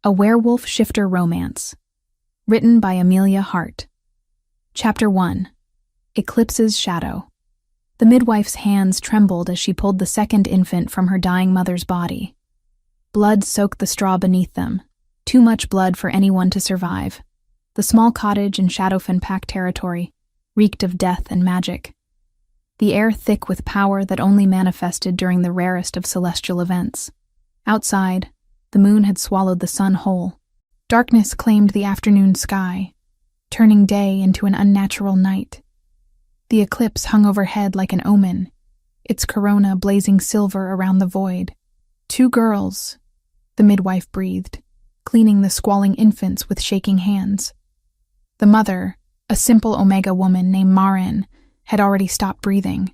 A Werewolf Shifter Romance. Written by Amelia Hart. Chapter 1. Eclipse's Shadow. The midwife's hands trembled as she pulled the second infant from her dying mother's body. Blood soaked the straw beneath them, too much blood for anyone to survive. The small cottage in Shadowfen Pack territory reeked of death and magic, the air thick with power that only manifested during the rarest of celestial events. Outside, the moon had swallowed the sun whole. Darkness claimed the afternoon sky, turning day into an unnatural night. The eclipse hung overhead like an omen, its corona blazing silver around the void. 2 girls, the midwife breathed, cleaning the squalling infants with shaking hands. The mother, a simple Omega woman named Marin, had already stopped breathing.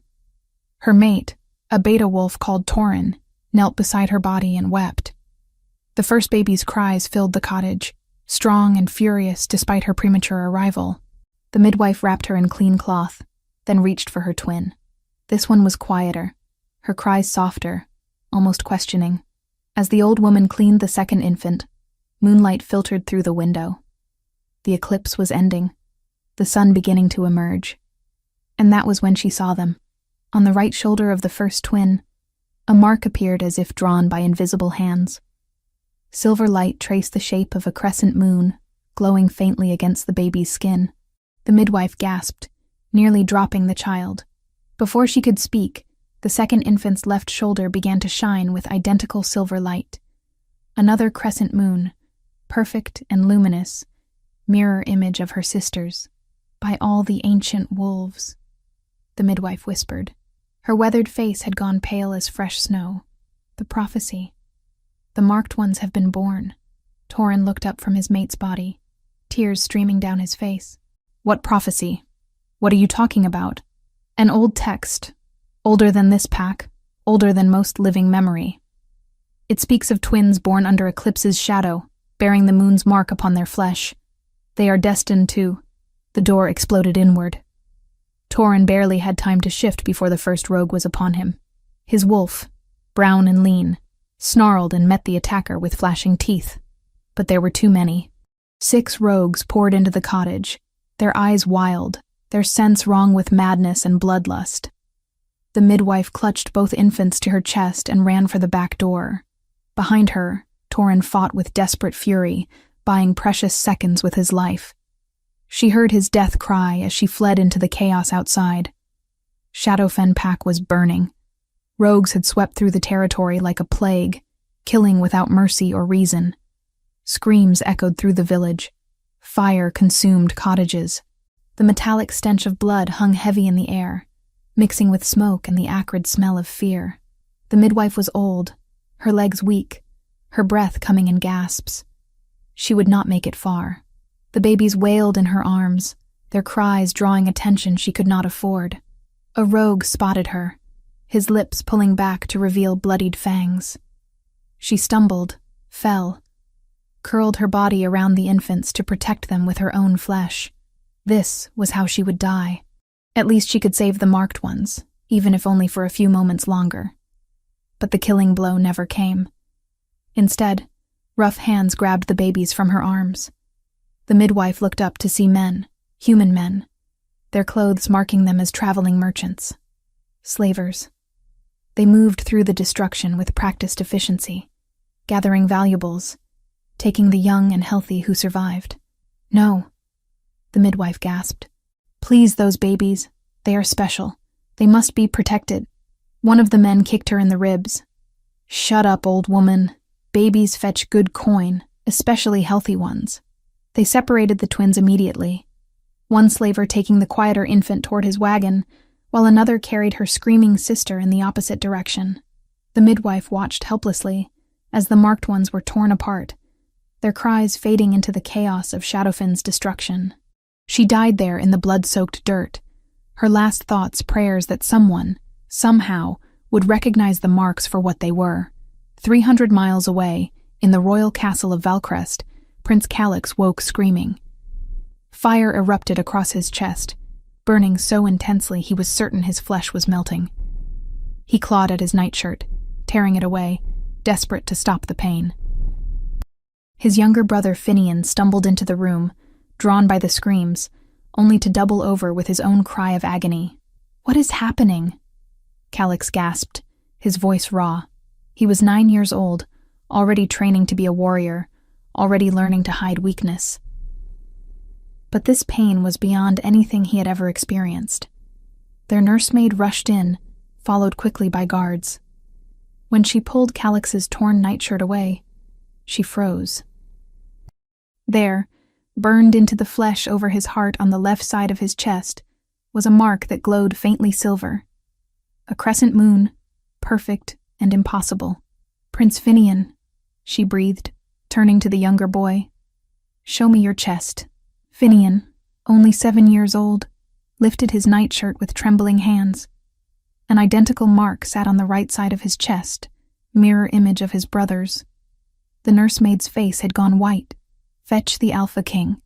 Her mate, a beta wolf called Torin, knelt beside her body and wept. The first baby's cries filled the cottage, strong and furious despite her premature arrival. The midwife wrapped her in clean cloth, then reached for her twin. This one was quieter, her cries softer, almost questioning. As the old woman cleaned the second infant, moonlight filtered through the window. The eclipse was ending, the sun beginning to emerge. And that was when she saw them. On the right shoulder of the first twin, a mark appeared as if drawn by invisible hands. Silver light traced the shape of a crescent moon, glowing faintly against the baby's skin. The midwife gasped, nearly dropping the child. Before she could speak, the second infant's left shoulder began to shine with identical silver light. Another crescent moon, perfect and luminous, mirror image of her sister's. By all the ancient wolves, the midwife whispered. Her weathered face had gone pale as fresh snow. The prophecy. The marked ones have been born. Torin looked up from his mate's body, tears streaming down his face. What prophecy? What are you talking about? An old text, older than this pack, older than most living memory. It speaks of twins born under Eclipse's shadow, bearing the moon's mark upon their flesh. They are destined to... The door exploded inward. Torin barely had time to shift before the first rogue was upon him. His wolf, brown and lean, snarled and met the attacker with flashing teeth. But there were too many. 6 rogues poured into the cottage, their eyes wild, their sense wrong with madness and bloodlust. The midwife clutched both infants to her chest and ran for the back door. Behind her, Torin fought with desperate fury, buying precious seconds with his life. She heard his death cry as she fled into the chaos outside. Shadowfen Pack was burning. Rogues had swept through the territory like a plague, killing without mercy or reason. Screams echoed through the village. Fire consumed cottages. The metallic stench of blood hung heavy in the air, mixing with smoke and the acrid smell of fear. The midwife was old, her legs weak, her breath coming in gasps. She would not make it far. The babies wailed in her arms, their cries drawing attention she could not afford. A rogue spotted her, his lips pulling back to reveal bloodied fangs. She stumbled, fell, curled her body around the infants to protect them with her own flesh. This was how she would die. At least she could save the marked ones, even if only for a few moments longer. But the killing blow never came. Instead, rough hands grabbed the babies from her arms. The midwife looked up to see men, human men, their clothes marking them as traveling merchants. Slavers. They moved through the destruction with practiced efficiency, gathering valuables, taking the young and healthy who survived. No, the midwife gasped. Please, those babies. They are special. They must be protected. One of the men kicked her in the ribs. Shut up, old woman. Babies fetch good coin, especially healthy ones. They separated the twins immediately, one slaver taking the quieter infant toward his wagon, while another carried her screaming sister in the opposite direction. The midwife watched helplessly as the marked ones were torn apart, their cries fading into the chaos of Shadowfen's destruction. She died there in the blood-soaked dirt, her last thoughts prayers that someone, somehow, would recognize the marks for what they were. 300 miles away, in the royal castle of Valcrest, Prince Calix woke screaming. Fire erupted across his chest, burning so intensely he was certain his flesh was melting. He clawed at his nightshirt, tearing it away, desperate to stop the pain. His younger brother Finian stumbled into the room, drawn by the screams, only to double over with his own cry of agony. "What is happening?" Calix gasped, his voice raw. He was 9 years old, already training to be a warrior, already learning to hide weakness. But this pain was beyond anything he had ever experienced. Their nursemaid rushed in, followed quickly by guards. When she pulled Calix's torn nightshirt away, she froze. There, burned into the flesh over his heart on the left side of his chest, was a mark that glowed faintly silver. A crescent moon, perfect and impossible. "Prince Finian," she breathed, turning to the younger boy. "Show me your chest." Finian, only 7 years old, lifted his nightshirt with trembling hands. An identical mark sat on the right side of his chest, mirror image of his brother's. The nursemaid's face had gone white. "Fetch the Alpha King."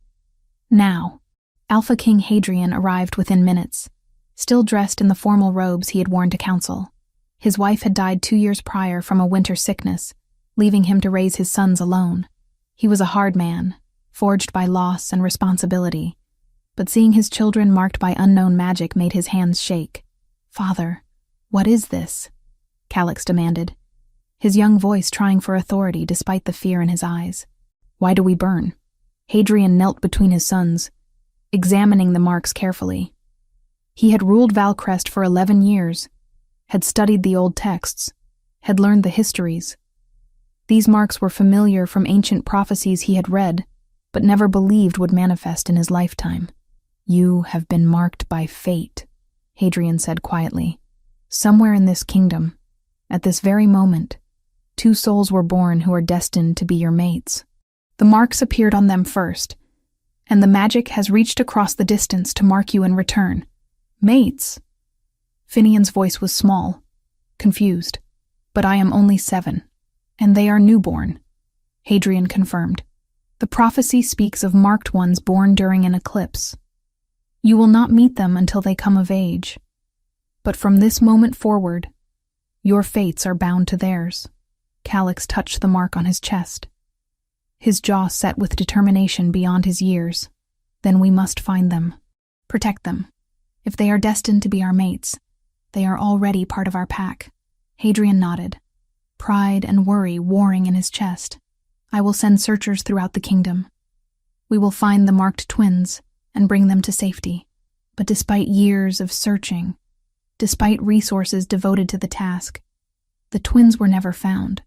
Now. Alpha King Hadrian arrived within minutes, still dressed in the formal robes he had worn to council. His wife had died 2 years prior from a winter sickness, leaving him to raise his sons alone. He was a hard man, forged by loss and responsibility, but seeing his children marked by unknown magic made his hands shake. "Father, what is this?" Calix demanded, his young voice trying for authority despite the fear in his eyes. "Why do we burn?" Hadrian knelt between his sons, examining the marks carefully. He had ruled Valcrest for 11 years, had studied the old texts, had learned the histories. These marks were familiar from ancient prophecies he had read, but never believed would manifest in his lifetime. "You have been marked by fate," Hadrian said quietly. "Somewhere in this kingdom, at this very moment, 2 souls were born who are destined to be your mates. The marks appeared on them first, and the magic has reached across the distance to mark you in return. Mates?" Finian's voice was small, confused. "But I am only 7, and they are newborn," Hadrian confirmed. "The prophecy speaks of marked ones born during an eclipse. You will not meet them until they come of age. But from this moment forward, your fates are bound to theirs." Calix touched the mark on his chest. His jaw set with determination beyond his years. "Then we must find them. Protect them. If they are destined to be our mates, they are already part of our pack." Hadrian nodded, pride and worry warring in his chest. "I will send searchers throughout the kingdom. We will find the marked twins and bring them to safety." But despite years of searching, despite resources devoted to the task, the twins were never found.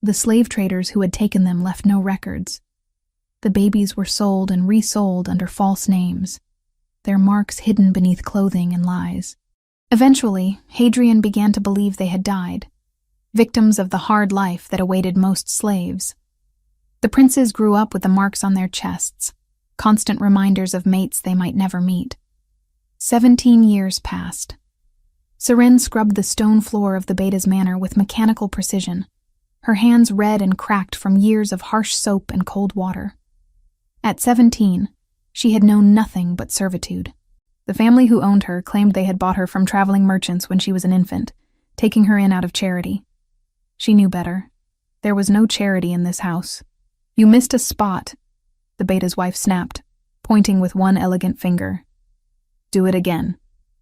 The slave traders who had taken them left no records. The babies were sold and resold under false names, their marks hidden beneath clothing and lies. Eventually, Hadrian began to believe they had died, victims of the hard life that awaited most slaves. The princes grew up with the marks on their chests, constant reminders of mates they might never meet. 17 years passed. Seren scrubbed the stone floor of the Beta's manor with mechanical precision, her hands red and cracked from years of harsh soap and cold water. At 17, she had known nothing but servitude. The family who owned her claimed they had bought her from traveling merchants when she was an infant, taking her in out of charity. She knew better. There was no charity in this house. "You missed a spot," the Beta's wife snapped, pointing with one elegant finger. "Do it again."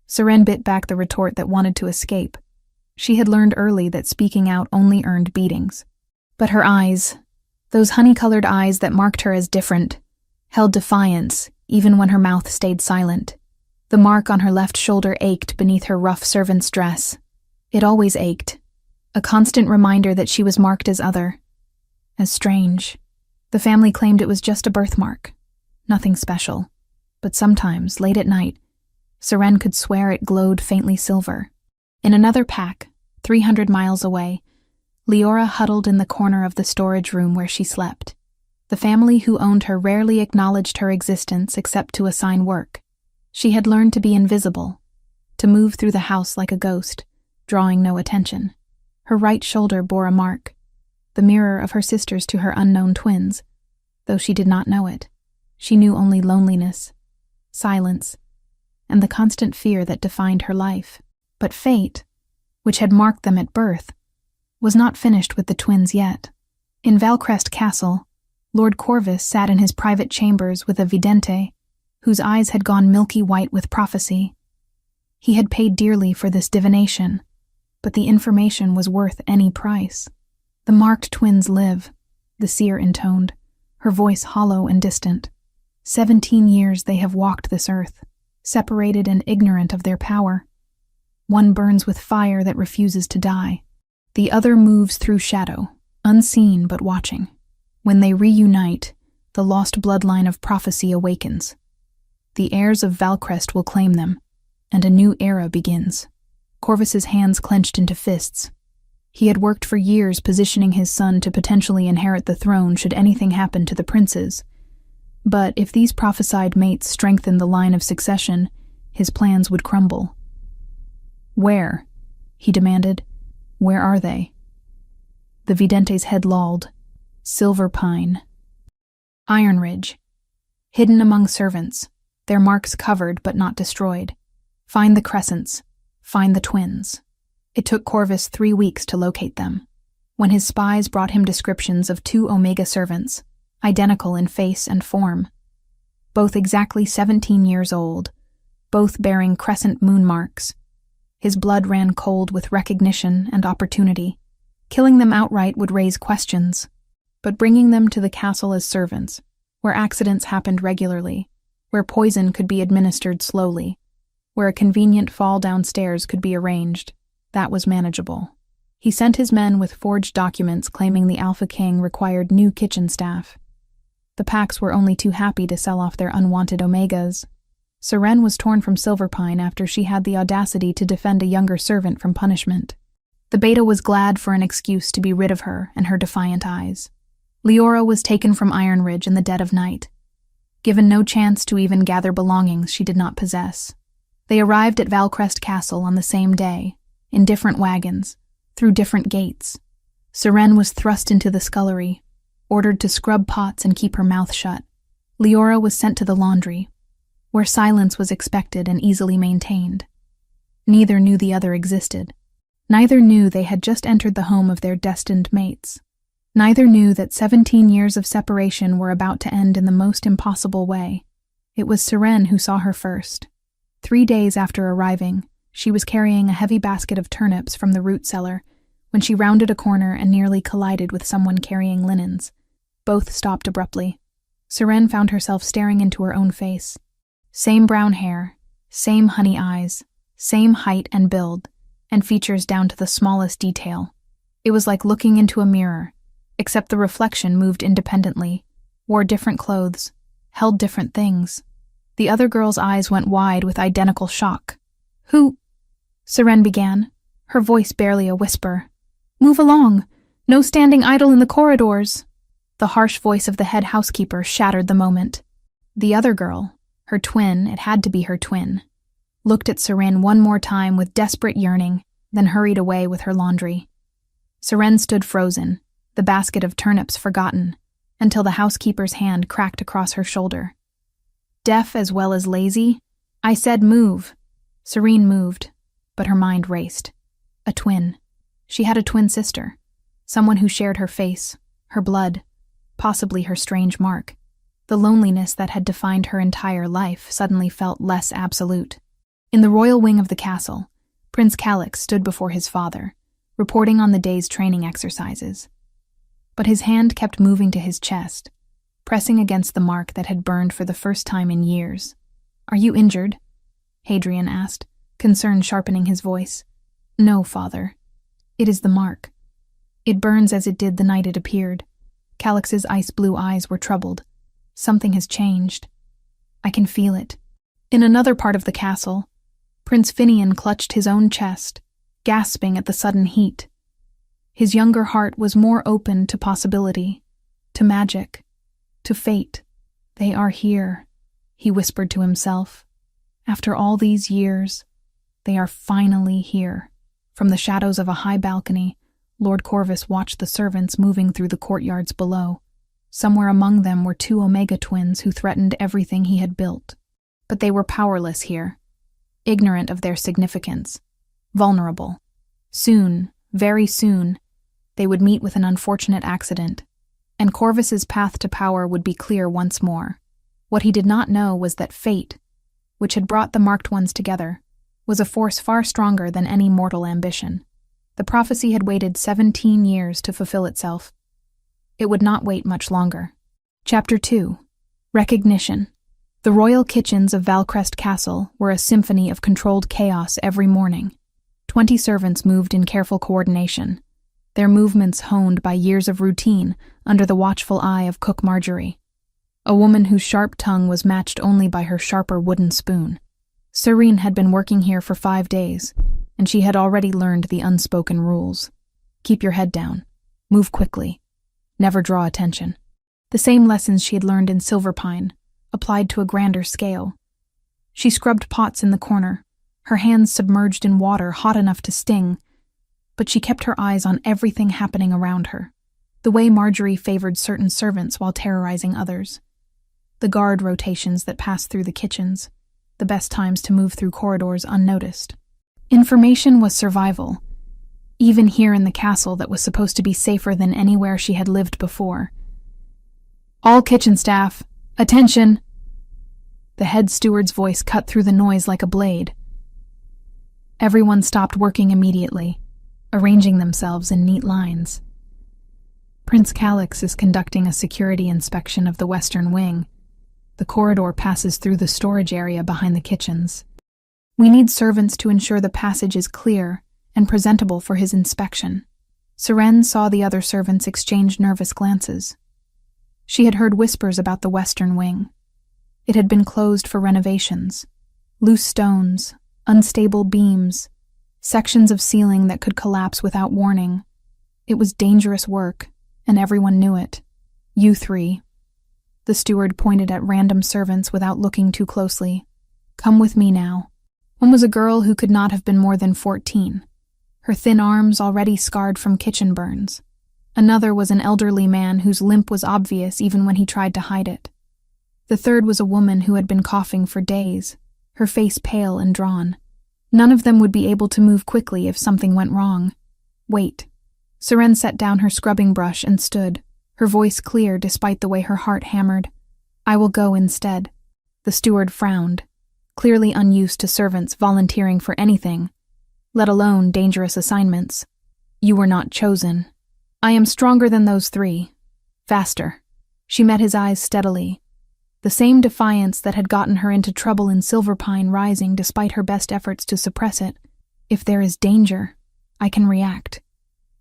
Seren bit back the retort that wanted to escape. She had learned early that speaking out only earned beatings. But her eyes, those honey-colored eyes that marked her as different, held defiance even when her mouth stayed silent. The mark on her left shoulder ached beneath her rough servant's dress. It always ached, a constant reminder that she was marked as other, as strange. The family claimed it was just a birthmark, nothing special. But sometimes, late at night, Seren could swear it glowed faintly silver. In another pack, 300 miles away, Leora huddled in the corner of the storage room where she slept. The family who owned her rarely acknowledged her existence except to assign work. She had learned to be invisible, to move through the house like a ghost, drawing no attention. Her right shoulder bore a mark, the mirror of her sister's to her unknown twins. Though she did not know it, she knew only loneliness, silence, and the constant fear that defined her life. But fate, which had marked them at birth, was not finished with the twins yet. In Valcrest Castle, Lord Corvus sat in his private chambers with a vidente, whose eyes had gone milky white with prophecy. He had paid dearly for this divination, but the information was worth any price. "The marked twins live," the seer intoned, her voice hollow and distant. 17 years they have walked this earth, separated and ignorant of their power. One burns with fire that refuses to die. The other moves through shadow, unseen but watching. When they reunite, the lost bloodline of prophecy awakens. The heirs of Valcrest will claim them, and a new era begins. Corvus's hands clenched into fists. He had worked for years positioning his son to potentially inherit the throne should anything happen to the princes. But if these prophesied mates strengthened the line of succession, his plans would crumble. "Where?" he demanded. "Where are they?" The vidente's head lolled. "Silver Pine. Iron Ridge. Hidden among servants, their marks covered but not destroyed. Find the crescents. Find the twins." It took Corvus 3 weeks to locate them. When his spies brought him descriptions of 2 Omega servants, identical in face and form, both exactly 17 years old, both bearing crescent moon marks, his blood ran cold with recognition and opportunity. Killing them outright would raise questions, but bringing them to the castle as servants, where accidents happened regularly, where poison could be administered slowly, where a convenient fall downstairs could be arranged, that was manageable. He sent his men with forged documents claiming the Alpha King required new kitchen staff. The Pax were only too happy to sell off their unwanted Omegas. Seren was torn from Silverpine after she had the audacity to defend a younger servant from punishment. The Beta was glad for an excuse to be rid of her and her defiant eyes. Leora was taken from Iron Ridge in the dead of night, given no chance to even gather belongings she did not possess. They arrived at Valcrest Castle on the same day, in different wagons, through different gates. Seren was thrust into the scullery, ordered to scrub pots and keep her mouth shut. Leora was sent to the laundry, where silence was expected and easily maintained. Neither knew the other existed. Neither knew they had just entered the home of their destined mates. Neither knew that 17 years of separation were about to end in the most impossible way. It was Seren who saw her first. 3 days after arriving, she was carrying a heavy basket of turnips from the root cellar when she rounded a corner and nearly collided with someone carrying linens. Both stopped abruptly. Seren found herself staring into her own face. Same brown hair, same honey eyes, same height and build, and features down to the smallest detail. It was like looking into a mirror, except the reflection moved independently, wore different clothes, held different things. The other girl's eyes went wide with identical shock. "Who?" Seren began, her voice barely a whisper. "Move along! No standing idle in the corridors!" The harsh voice of the head housekeeper shattered the moment. The other girl, her twin, it had to be her twin, looked at Seren one more time with desperate yearning, then hurried away with her laundry. Seren stood frozen, the basket of turnips forgotten, until the housekeeper's hand cracked across her shoulder. Deaf as well as lazy? "I said move." Seren moved, but her mind raced. A twin. She had a twin sister, someone who shared her face, her blood, possibly her strange mark. The loneliness that had defined her entire life suddenly felt less absolute. In the royal wing of the castle, Prince Calix stood before his father, reporting on the day's training exercises. But his hand kept moving to his chest, pressing against the mark that had burned for the first time in years. "Are you injured?" Hadrian asked, concern sharpening his voice. "No, father. It is the mark. It burns as it did the night it appeared." Calix's ice-blue eyes were troubled. "Something has changed. I can feel it." In another part of the castle, Prince Finian clutched his own chest, gasping at the sudden heat. His younger heart was more open to possibility, to magic, to fate. "They are here," he whispered to himself. "After all these years, they are finally here." From the shadows of a high balcony, Lord Corvus watched the servants moving through the courtyards below. Somewhere among them were 2 Omega twins who threatened everything he had built. But they were powerless here, ignorant of their significance, vulnerable. Soon, very soon, they would meet with an unfortunate accident, and Corvus's path to power would be clear once more. What he did not know was that fate, which had brought the marked ones together, was a force far stronger than any mortal ambition. The prophecy had waited 17 years to fulfill itself. It would not wait much longer. Chapter 2. Recognition. The royal kitchens of Valcrest Castle were a symphony of controlled chaos every morning. 20 servants moved in careful coordination, their movements honed by years of routine under the watchful eye of Cook Marjorie, a woman whose sharp tongue was matched only by her sharper wooden spoon. Serene had been working here for 5 days, and she had already learned the unspoken rules. Keep your head down. Move quickly. Never draw attention. The same lessons she had learned in Silverpine, applied to a grander scale. She scrubbed pots in the corner, her hands submerged in water hot enough to sting, but she kept her eyes on everything happening around her, the way Marjorie favored certain servants while terrorizing others, the guard rotations that passed through the kitchens, the best times to move through corridors unnoticed. Information was survival, even here in the castle that was supposed to be safer than anywhere she had lived before. All kitchen staff, attention! The head steward's voice cut through the noise like a blade. Everyone stopped working immediately, arranging themselves in neat lines. Prince Calix is conducting a security inspection of the western wing. The corridor passes through the storage area behind the kitchens. We need servants to ensure the passage is clear and presentable for his inspection. Seren saw the other servants exchange nervous glances. She had heard whispers about the western wing. It had been closed for renovations. Loose stones, unstable beams, sections of ceiling that could collapse without warning. It was dangerous work, and everyone knew it. You three. The steward pointed at random servants without looking too closely. Come with me now. One was a girl who could not have been more than 14, her thin arms already scarred from kitchen burns. Another was an elderly man whose limp was obvious even when he tried to hide it. The third was a woman who had been coughing for days, her face pale and drawn. None of them would be able to move quickly if something went wrong. Wait. Seren set down her scrubbing brush and stood, her voice clear despite the way her heart hammered. I will go instead. The steward frowned, clearly unused to servants volunteering for anything, let alone dangerous assignments. You were not chosen. I am stronger than those three. Faster. She met his eyes steadily, the same defiance that had gotten her into trouble in Silverpine rising despite her best efforts to suppress it. If there is danger, I can react.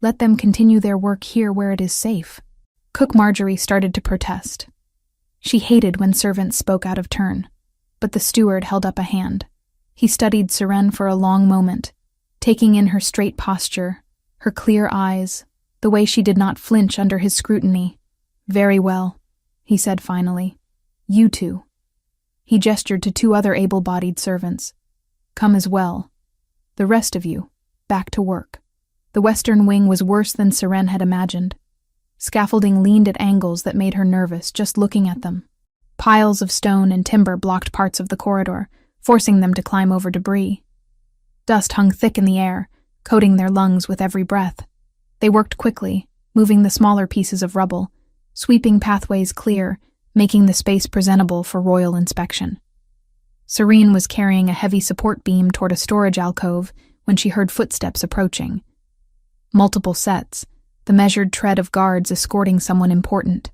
Let them continue their work here where it is safe. Cook Marjorie started to protest. She hated when servants spoke out of turn, but the steward held up a hand. He studied Seren for a long moment, taking in her straight posture, her clear eyes, the way she did not flinch under his scrutiny. Very well, he said finally. You two. He gestured to 2 other able-bodied servants. Come as well. The rest of you, back to work. The western wing was worse than Seren had imagined. Scaffolding leaned at angles that made her nervous just looking at them. Piles of stone and timber blocked parts of the corridor, forcing them to climb over debris. Dust hung thick in the air, coating their lungs with every breath. They worked quickly, moving the smaller pieces of rubble, sweeping pathways clear, making the space presentable for royal inspection. Serene was carrying a heavy support beam toward a storage alcove when she heard footsteps approaching. Multiple sets, the measured tread of guards escorting someone important.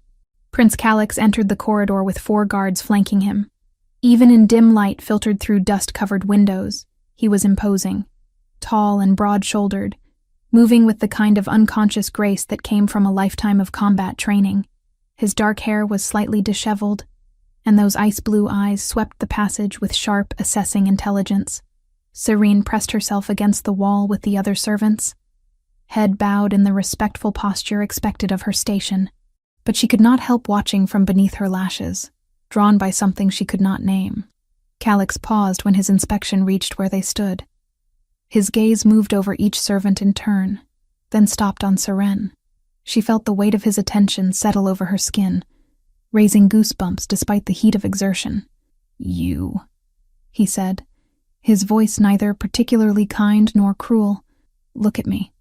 Prince Calix entered the corridor with 4 guards flanking him. Even in dim light filtered through dust-covered windows, he was imposing, tall and broad-shouldered, moving with the kind of unconscious grace that came from a lifetime of combat training. His dark hair was slightly disheveled, and those ice-blue eyes swept the passage with sharp, assessing intelligence. Serene pressed herself against the wall with the other servants, head bowed in the respectful posture expected of her station. But she could not help watching from beneath her lashes, drawn by something she could not name. Calix paused when his inspection reached where they stood. His gaze moved over each servant in turn, then stopped on Seren. She felt the weight of his attention settle over her skin, raising goosebumps despite the heat of exertion. You, he said, his voice neither particularly kind nor cruel. Look at me.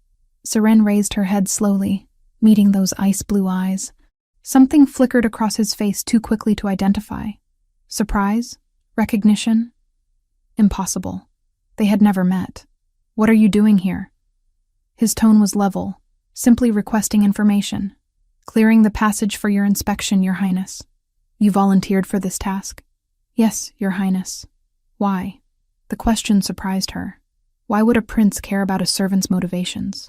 Seren raised her head slowly, meeting those ice-blue eyes. Something flickered across his face too quickly to identify. Surprise? Recognition? Impossible. They had never met. What are you doing here? His tone was level, simply requesting information. Clearing the passage for your inspection, Your Highness. You volunteered for this task? Yes, Your Highness. Why? The question surprised her. Why would a prince care about a servant's motivations?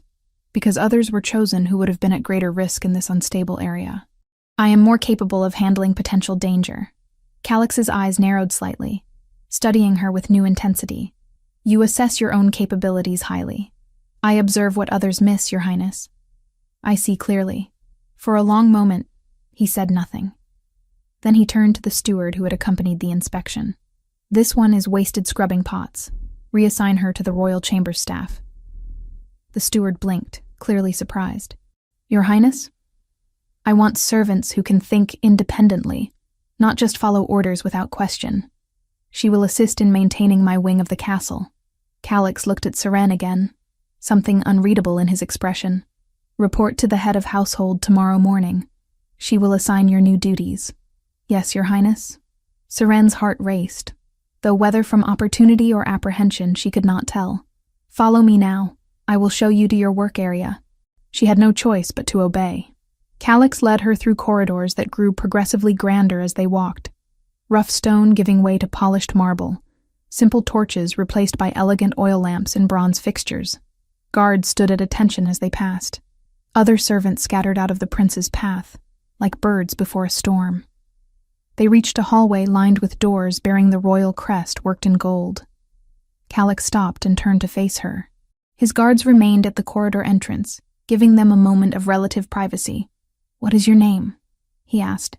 Because others were chosen who would have been at greater risk in this unstable area. I am more capable of handling potential danger. Calix's eyes narrowed slightly, studying her with new intensity. You assess your own capabilities highly. I observe what others miss, Your Highness. I see clearly. For a long moment, he said nothing. Then he turned to the steward who had accompanied the inspection. This one is wasted scrubbing pots. Reassign her to the royal chamber's staff. The steward blinked, clearly surprised. Your Highness? I want servants who can think independently, not just follow orders without question. She will assist in maintaining my wing of the castle. Calix looked at Seren again, something unreadable in his expression. Report to the head of household tomorrow morning. She will assign your new duties. Yes, Your Highness? Seren's heart raced, though whether from opportunity or apprehension she could not tell. Follow me now. I will show you to your work area. She had no choice but to obey. Calix led her through corridors that grew progressively grander as they walked. Rough stone giving way to polished marble. Simple torches replaced by elegant oil lamps and bronze fixtures. Guards stood at attention as they passed. Other servants scattered out of the prince's path, like birds before a storm. They reached a hallway lined with doors bearing the royal crest worked in gold. Calix stopped and turned to face her. His guards remained at the corridor entrance, giving them a moment of relative privacy. What is your name? He asked.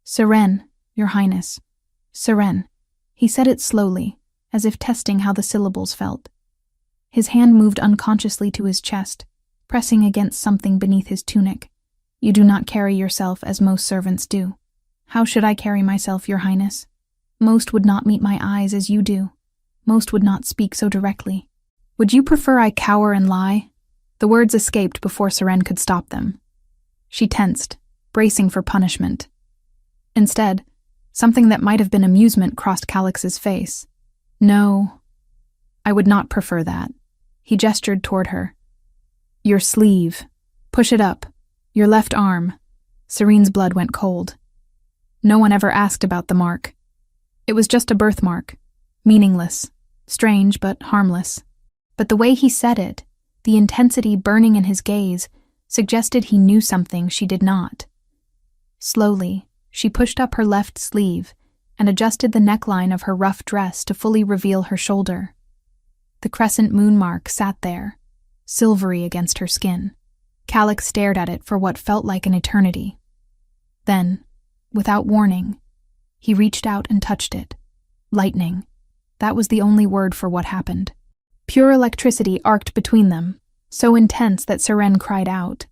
Seren, Your Highness. Seren. He said it slowly, as if testing how the syllables felt. His hand moved unconsciously to his chest, pressing against something beneath his tunic. You do not carry yourself as most servants do. How should I carry myself, Your Highness? Most would not meet my eyes as you do. Most would not speak so directly. Would you prefer I cower and lie? The words escaped before Seren could stop them. She tensed, bracing for punishment. Instead, something that might have been amusement crossed Calix's face. No, I would not prefer that. He gestured toward her. Your sleeve. Push it up. Your left arm. Serene's blood went cold. No one ever asked about the mark. It was just a birthmark. Meaningless. Strange, but harmless. But the way he said it, the intensity burning in his gaze, suggested he knew something she did not. Slowly, she pushed up her left sleeve and adjusted the neckline of her rough dress to fully reveal her shoulder. The crescent moon mark sat there, silvery against her skin. Calix stared at it for what felt like an eternity. Then, without warning, he reached out and touched it. Lightning. That was the only word for what happened. Pure electricity arced between them, so intense that Seren cried out.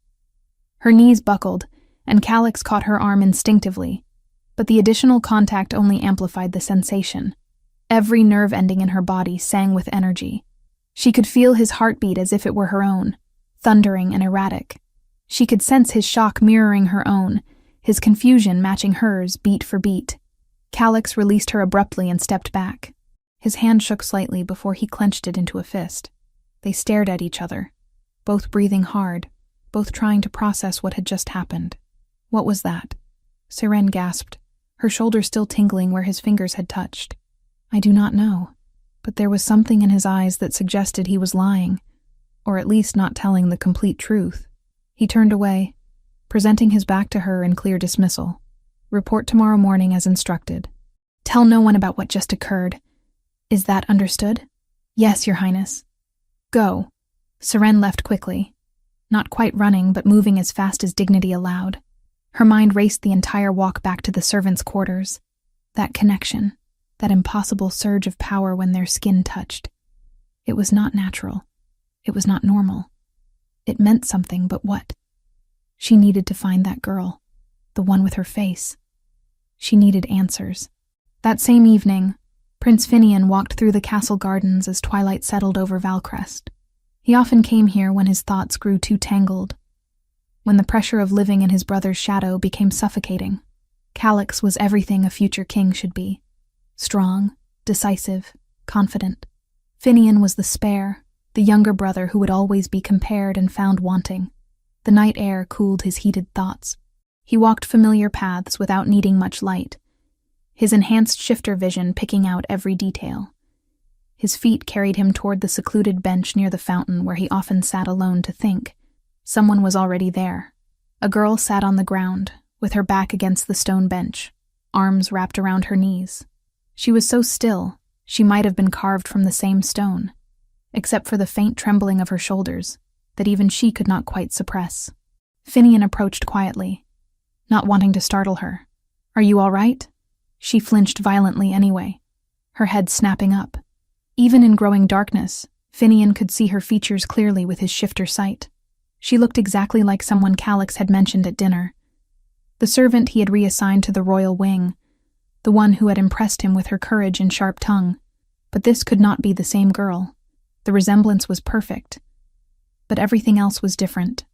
Her knees buckled, and Calix caught her arm instinctively, but the additional contact only amplified the sensation. Every nerve ending in her body sang with energy. She could feel his heartbeat as if it were her own, thundering and erratic. She could sense his shock mirroring her own, his confusion matching hers beat for beat. Calix released her abruptly and stepped back. His hand shook slightly before he clenched it into a fist. They stared at each other, both breathing hard, both trying to process what had just happened. What was that? Seren gasped, her shoulder still tingling where his fingers had touched. I do not know, but there was something in his eyes that suggested he was lying, or at least not telling the complete truth. He turned away, presenting his back to her in clear dismissal. Report tomorrow morning as instructed. Tell no one about what just occurred. Is that understood? Yes, Your Highness. Go. Seren left quickly, not quite running but moving as fast as dignity allowed. Her mind raced the entire walk back to the servants' quarters. That connection, that impossible surge of power when their skin touched. It was not natural. It was not normal. It meant something, but what? She needed to find that girl, the one with her face. She needed answers. That same evening, Prince Finian walked through the castle gardens as twilight settled over Valcrest. He often came here when his thoughts grew too tangled. when the pressure of living in his brother's shadow became suffocating. Calix was everything a future king should be. Strong, decisive, confident. Finian was the spare, the younger brother who would always be compared and found wanting. The night air cooled his heated thoughts. He walked familiar paths without needing much light, his enhanced shifter vision picking out every detail. His feet carried him toward the secluded bench near the fountain where he often sat alone to think. Someone was already there. A girl sat on the ground, with her back against the stone bench, arms wrapped around her knees. She was so still, she might have been carved from the same stone, except for the faint trembling of her shoulders that even she could not quite suppress. Finian approached quietly, not wanting to startle her. "Are you all right?" She flinched violently anyway, her head snapping up. Even in growing darkness, Finian could see her features clearly with his shifter sight. She looked exactly like someone Calix had mentioned at dinner. The servant he had reassigned to the royal wing, the one who had impressed him with her courage and sharp tongue. But this could not be the same girl. The resemblance was perfect. But everything else was different.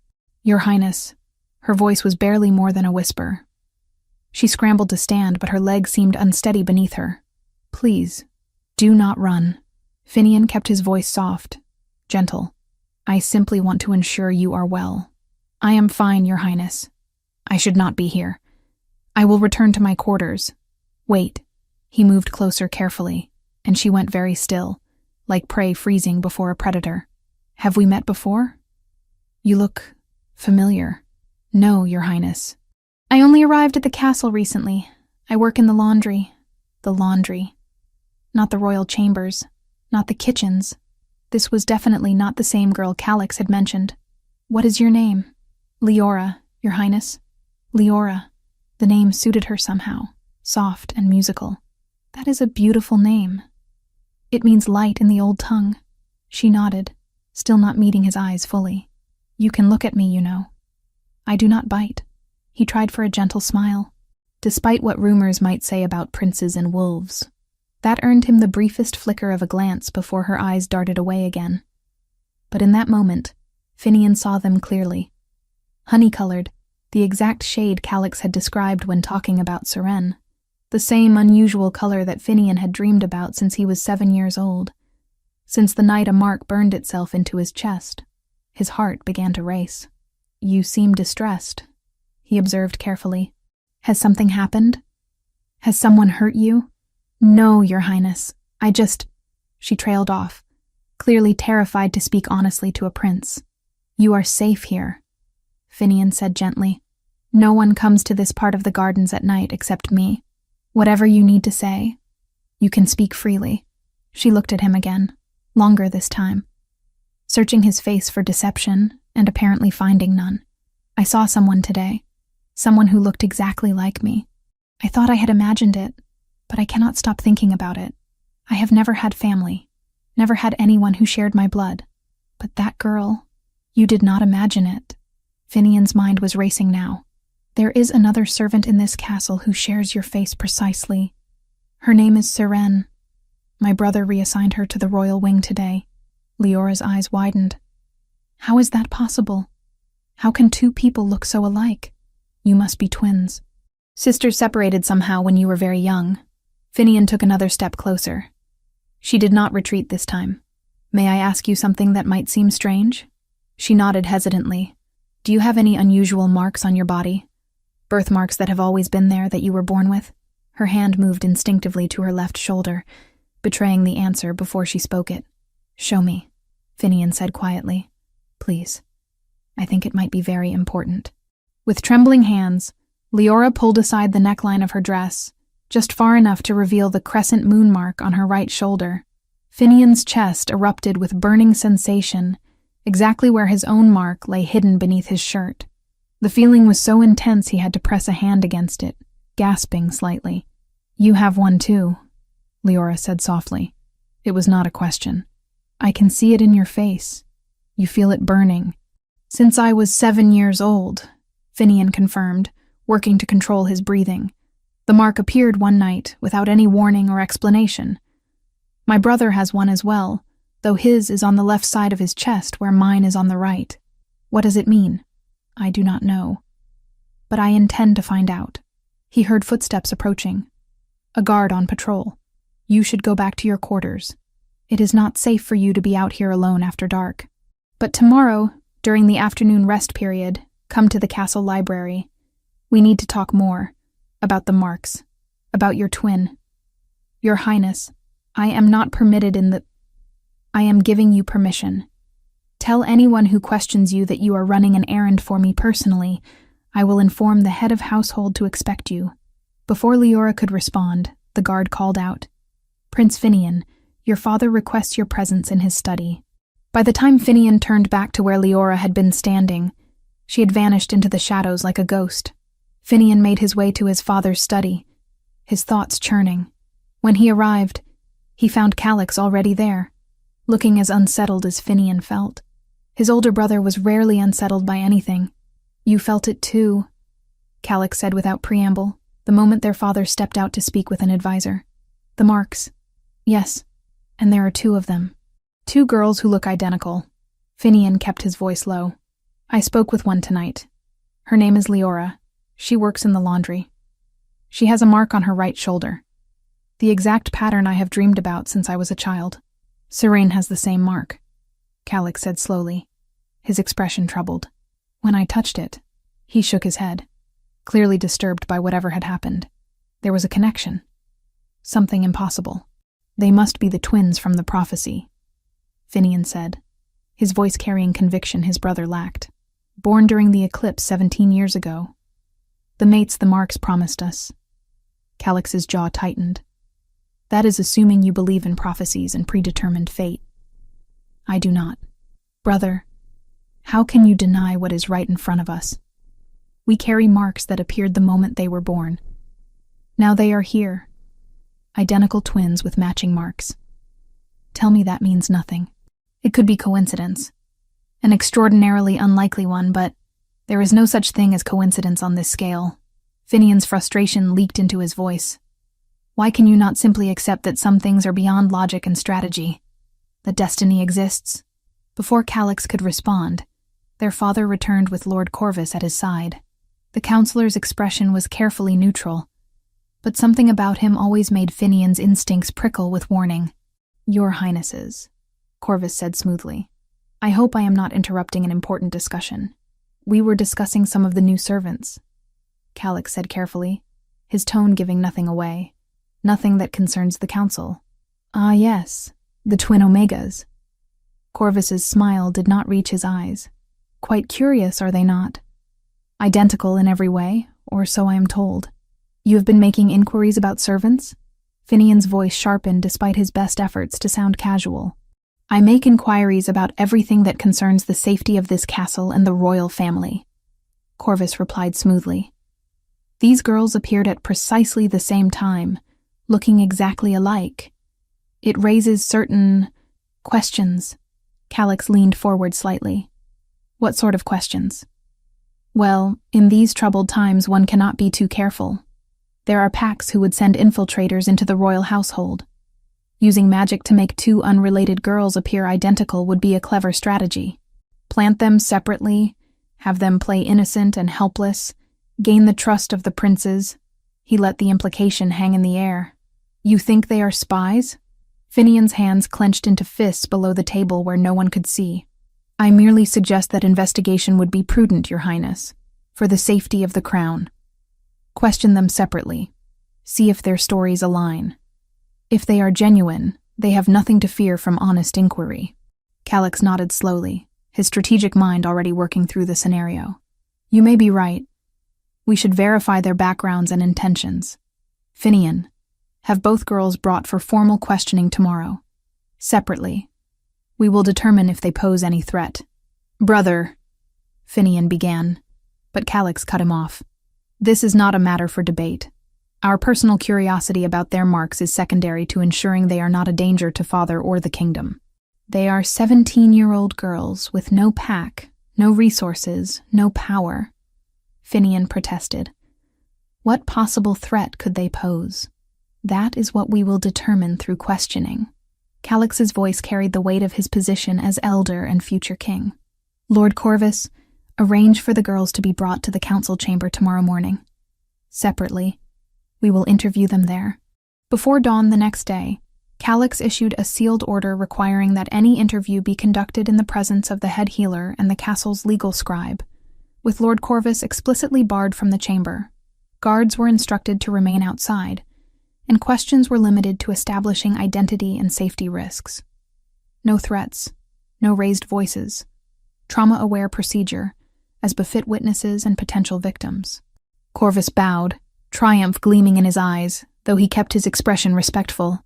"Your Highness." Her voice was barely more than a whisper. She scrambled to stand, but her legs seemed unsteady beneath her. "Please, do not run." Finian kept his voice soft, gentle. "I simply want to ensure you are well." "I am fine, Your Highness. I should not be here. I will return to my quarters." "Wait." He moved closer carefully, and she went very still, like prey freezing before a predator. "Have we met before?" "You look familiar." "No, Your Highness. I only arrived at the castle recently. I work in the laundry." The laundry. Not the royal chambers. Not the kitchens. This was definitely not the same girl Calix had mentioned. "What is your name?" "Leora, Your Highness." Leora. The name suited her somehow, soft and musical. "That is a beautiful name." "It means light in the old tongue." She nodded, still not meeting his eyes fully. "You can look at me, you know." "I do not bite." He tried for a gentle smile, despite what rumors might say about princes and wolves. That earned him the briefest flicker of a glance before her eyes darted away again. But in that moment, Finian saw them clearly. Honey-colored, the exact shade Calix had described when talking about Seren. The same unusual color that Finian had dreamed about since he was 7 years old. Since the night a mark burned itself into his chest, his heart began to race. "You seem distressed," he observed carefully. "Has something happened? Has someone hurt you?" "No, Your Highness. I just—" She trailed off, clearly terrified to speak honestly to a prince. "You are safe here," Finian said gently. "No one comes to this part of the gardens at night except me. Whatever you need to say, you can speak freely." She looked at him again, longer this time, searching his face for deception and apparently finding none. "I saw someone today, someone who looked exactly like me. I thought I had imagined it, but I cannot stop thinking about it. I have never had family, never had anyone who shared my blood. But that girl, you did not imagine it." Finian's mind was racing now. "There is another servant in this castle who shares your face precisely. Her name is Seren. My brother reassigned her to the royal wing today." Leora's eyes widened. "How is that possible? How can two people look so alike? You must be twins." "Sisters separated somehow when you were very young." Finian took another step closer. She did not retreat this time. "May I ask you something that might seem strange?" She nodded hesitantly. "Do you have any unusual marks on your body? Birthmarks that have always been there that you were born with?" Her hand moved instinctively to her left shoulder, betraying the answer before she spoke it. "Show me," Finian said quietly. "Please. I think it might be very important." With trembling hands, Leora pulled aside the neckline of her dress, just far enough to reveal the crescent moon mark on her right shoulder. Finian's chest erupted with burning sensation, exactly where his own mark lay hidden beneath his shirt. The feeling was so intense he had to press a hand against it, gasping slightly. "You have one too," Leora said softly. It was not a question. "I can see it in your face. You feel it burning." "Since I was 7 years old," Finian confirmed, working to control his breathing. "The mark appeared one night without any warning or explanation. My brother has one as well, though his is on the left side of his chest where mine is on the right." "What does it mean?" I do not know. But I intend to find out. He heard footsteps approaching. A guard on patrol. You should go back to your quarters. It is not safe for you to be out here alone after dark. But tomorrow, during the afternoon rest period, come to the castle library. We need to talk more. About the marks. About your twin. Your Highness, I am not permitted in the... I am giving you permission. Tell anyone who questions you that you are running an errand for me personally. I will inform the head of household to expect you. Before Leora could respond, the guard called out, Prince Finian, your father requests your presence in his study. By the time Finian turned back to where Leora had been standing, she had vanished into the shadows like a ghost. Finian made his way to his father's study, his thoughts churning. When he arrived, he found Calix already there, looking as unsettled as Finian felt. His older brother was rarely unsettled by anything. You felt it too, Calix said without preamble, the moment their father stepped out to speak with an advisor. The marks. Yes, and there are 2 of them. 2 girls who look identical. Finian kept his voice low. I spoke with one tonight. Her name is Leora. She works in the laundry. She has a mark on her right shoulder. The exact pattern I have dreamed about since I was a child. Serene has the same mark, Calix said slowly, his expression troubled. When I touched it, he shook his head, clearly disturbed by whatever had happened. There was a connection. Something impossible. They must be the twins from the prophecy, Finian said, his voice carrying conviction his brother lacked. Born during the eclipse 17 years ago. The mates the marks promised us. Calix's jaw tightened. That is assuming you believe in prophecies and predetermined fate. I do not. Brother, how can you deny what is right in front of us? We carry marks that appeared the moment they were born. Now they are here. Identical twins with matching marks. Tell me that means nothing. It could be coincidence. An extraordinarily unlikely one, but there is no such thing as coincidence on this scale. Finian's frustration leaked into his voice. Why can you not simply accept that some things are beyond logic and strategy? That destiny exists? Before Calix could respond, their father returned with Lord Corvus at his side. The counselor's expression was carefully neutral, but something about him always made Finian's instincts prickle with warning. Your Highnesses, Corvus said smoothly. I hope I am not interrupting an important discussion. We were discussing some of the new servants, Calix said carefully, his tone giving nothing away. Nothing that concerns the council. Ah yes, the twin Omegas. Corvus's smile did not reach his eyes. Quite curious, are they not? Identical in every way, or so I am told. You have been making inquiries about servants? Finian's voice sharpened despite his best efforts to sound casual. I make inquiries about everything that concerns the safety of this castle and the royal family, Corvus replied smoothly. These girls appeared at precisely the same time, looking exactly alike. It raises certain questions. Calix leaned forward slightly. What sort of questions? Well, in these troubled times one cannot be too careful. There are pacts who would send infiltrators into the royal household. Using magic to make 2 unrelated girls appear identical would be a clever strategy. Plant them separately, have them play innocent and helpless, gain the trust of the princes. He let the implication hang in the air. You think they are spies? Finian's hands clenched into fists below the table where no one could see. I merely suggest that investigation would be prudent, Your Highness, for the safety of the crown. Question them separately. See if their stories align. If they are genuine, they have nothing to fear from honest inquiry. Calix nodded slowly, his strategic mind already working through the scenario. You may be right. We should verify their backgrounds and intentions. Finian, have both girls brought for formal questioning tomorrow. Separately. We will determine if they pose any threat. Brother, Finian began, but Calix cut him off. This is not a matter for debate. Our personal curiosity about their marks is secondary to ensuring they are not a danger to father or the kingdom. They are 17-year-old girls with no pack, no resources, no power. Finian protested. What possible threat could they pose? That is what we will determine through questioning. Calix's voice carried the weight of his position as elder and future king. Lord Corvus, Arrange for the girls to be brought to the council chamber tomorrow morning. Separately, we will interview them there. Before dawn the next day, Calix issued a sealed order requiring that any interview be conducted in the presence of the head healer and the castle's legal scribe, with Lord Corvus explicitly barred from the chamber. Guards were instructed to remain outside, and questions were limited to establishing identity and safety risks. No threats, no raised voices, trauma-aware procedure, as befit witnesses and potential victims. Corvus bowed, triumph gleaming in his eyes, though he kept his expression respectful.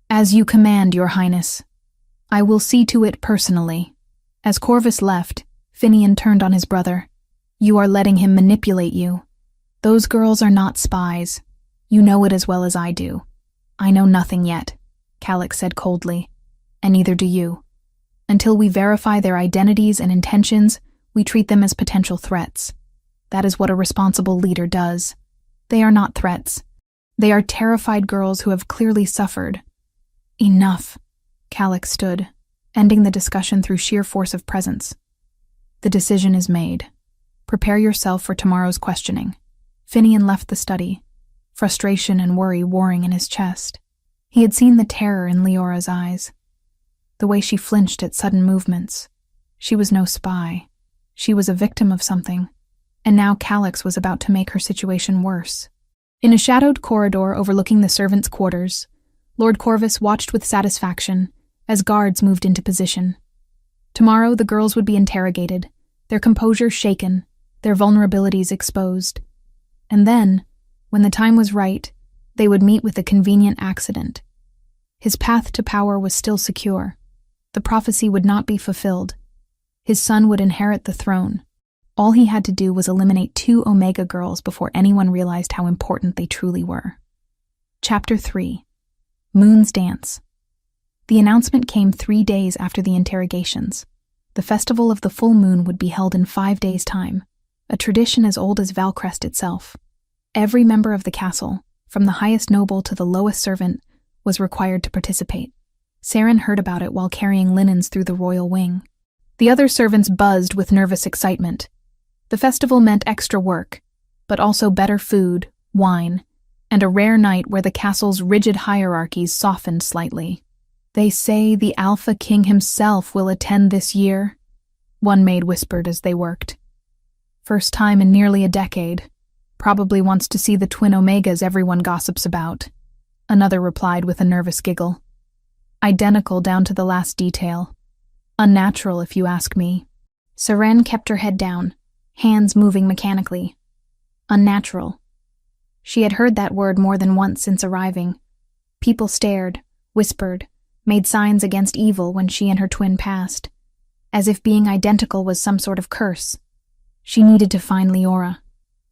As you command, Your Highness. I will see to it personally. As Corvus left, Finian turned on his brother. You are letting him manipulate you. Those girls are not spies. You know it as well as I do. I know nothing yet, Calix said coldly, and neither do you. Until we verify their identities and intentions, we treat them as potential threats. That is what a responsible leader does. They are not threats. They are terrified girls who have clearly suffered. Enough, Calix stood, ending the discussion through sheer force of presence. The decision is made. Prepare yourself for tomorrow's questioning. Finian left the study, frustration and worry warring in his chest. He had seen the terror in Leora's eyes, the way she flinched at sudden movements. She was no spy. She was a victim of something, and now Calix was about to make her situation worse. In a shadowed corridor overlooking the servants' quarters, Lord Corvus watched with satisfaction as guards moved into position. Tomorrow the girls would be interrogated, their composure shaken, their vulnerabilities exposed. And then, when the time was right, they would meet with a convenient accident. His path to power was still secure. The prophecy would not be fulfilled. His son would inherit the throne. All he had to do was eliminate 2 Omega girls before anyone realized how important they truly were. Chapter 3. Moon's Dance. The announcement came 3 days after the interrogations. The festival of the full moon would be held in 5 days' time, a tradition as old as Valcrest itself. Every member of the castle, from the highest noble to the lowest servant, was required to participate. Saren heard about it while carrying linens through the royal wing. The other servants buzzed with nervous excitement. The festival meant extra work, but also better food, wine, and a rare night where the castle's rigid hierarchies softened slightly. They say the Alpha King himself will attend this year, one maid whispered as they worked. First time in nearly a decade. Probably wants to see the twin Omegas everyone gossips about, another replied with a nervous giggle. Identical down to the last detail. Unnatural, if you ask me. Saren kept her head down, hands moving mechanically. Unnatural. She had heard that word more than once since arriving. People stared, whispered, made signs against evil when she and her twin passed, as if being identical was some sort of curse. She needed to find Leora.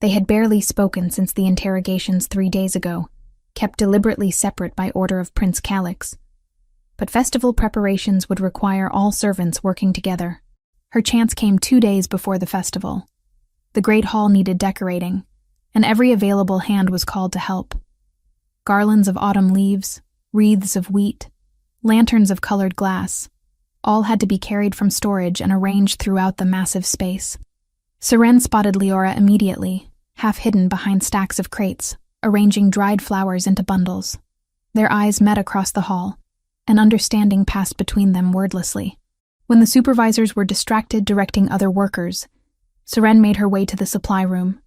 They had barely spoken since the interrogations 3 days ago, kept deliberately separate by order of Prince Calix. But festival preparations would require all servants working together. Her chance came 2 days before the festival. The Great Hall needed decorating, and every available hand was called to help. Garlands of autumn leaves, wreaths of wheat, lanterns of colored glass, all had to be carried from storage and arranged throughout the massive space. Saren spotted Leora immediately, half hidden behind stacks of crates, arranging dried flowers into bundles. Their eyes met across the hall, and understanding passed between them wordlessly. When the supervisors were distracted directing other workers, Saren made her way to the supply room.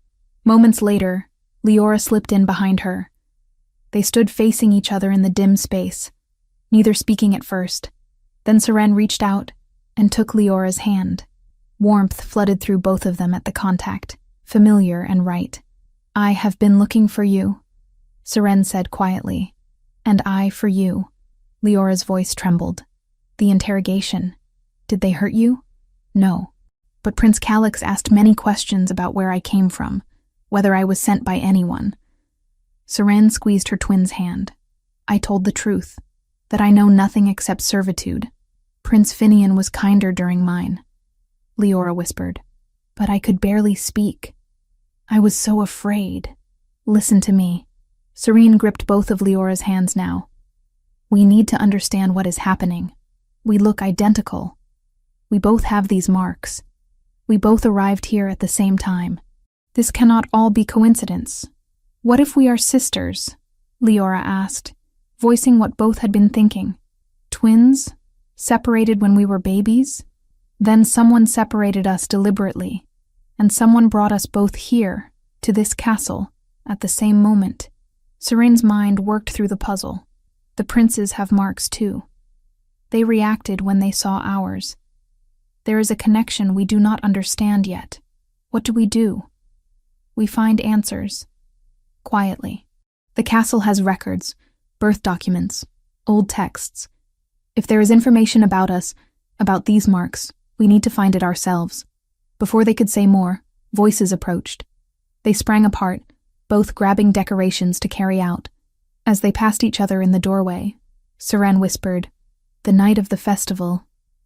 Moments later, Leora slipped in behind her. They stood facing each other in the dim space, neither speaking at first. Then Saren reached out and took Leora's hand. Warmth flooded through both of them at the contact, familiar and right. I have been looking for you, Saren said quietly. And I for you. Leora's voice trembled. The interrogation. Did they hurt you? No. But Prince Calix asked many questions about where I came from, whether I was sent by anyone. Saren squeezed her twin's hand. I told the truth, that I know nothing except servitude. Prince Finian was kinder during mine, Leora whispered. But I could barely speak. I was so afraid. Listen to me. Serene gripped both of Leora's hands now. We need to understand what is happening. We look identical. We both have these marks. We both arrived here at the same time. This cannot all be coincidence. What if we are sisters? Leora asked, voicing what both had been thinking. Twins? Separated when we were babies? Then someone separated us deliberately, and someone brought us both here, to this castle, at the same moment. Serene's mind worked through the puzzle. The princes have marks too. They reacted when they saw ours. There is a connection we do not understand yet. What do? We find answers. Quietly. The castle has records, birth documents, old texts. If there is information about us, about these marks, we need to find it ourselves. Before they could say more, voices approached. They sprang apart, both grabbing decorations to carry out. As they passed each other in the doorway, Serene whispered, "The night of the festival,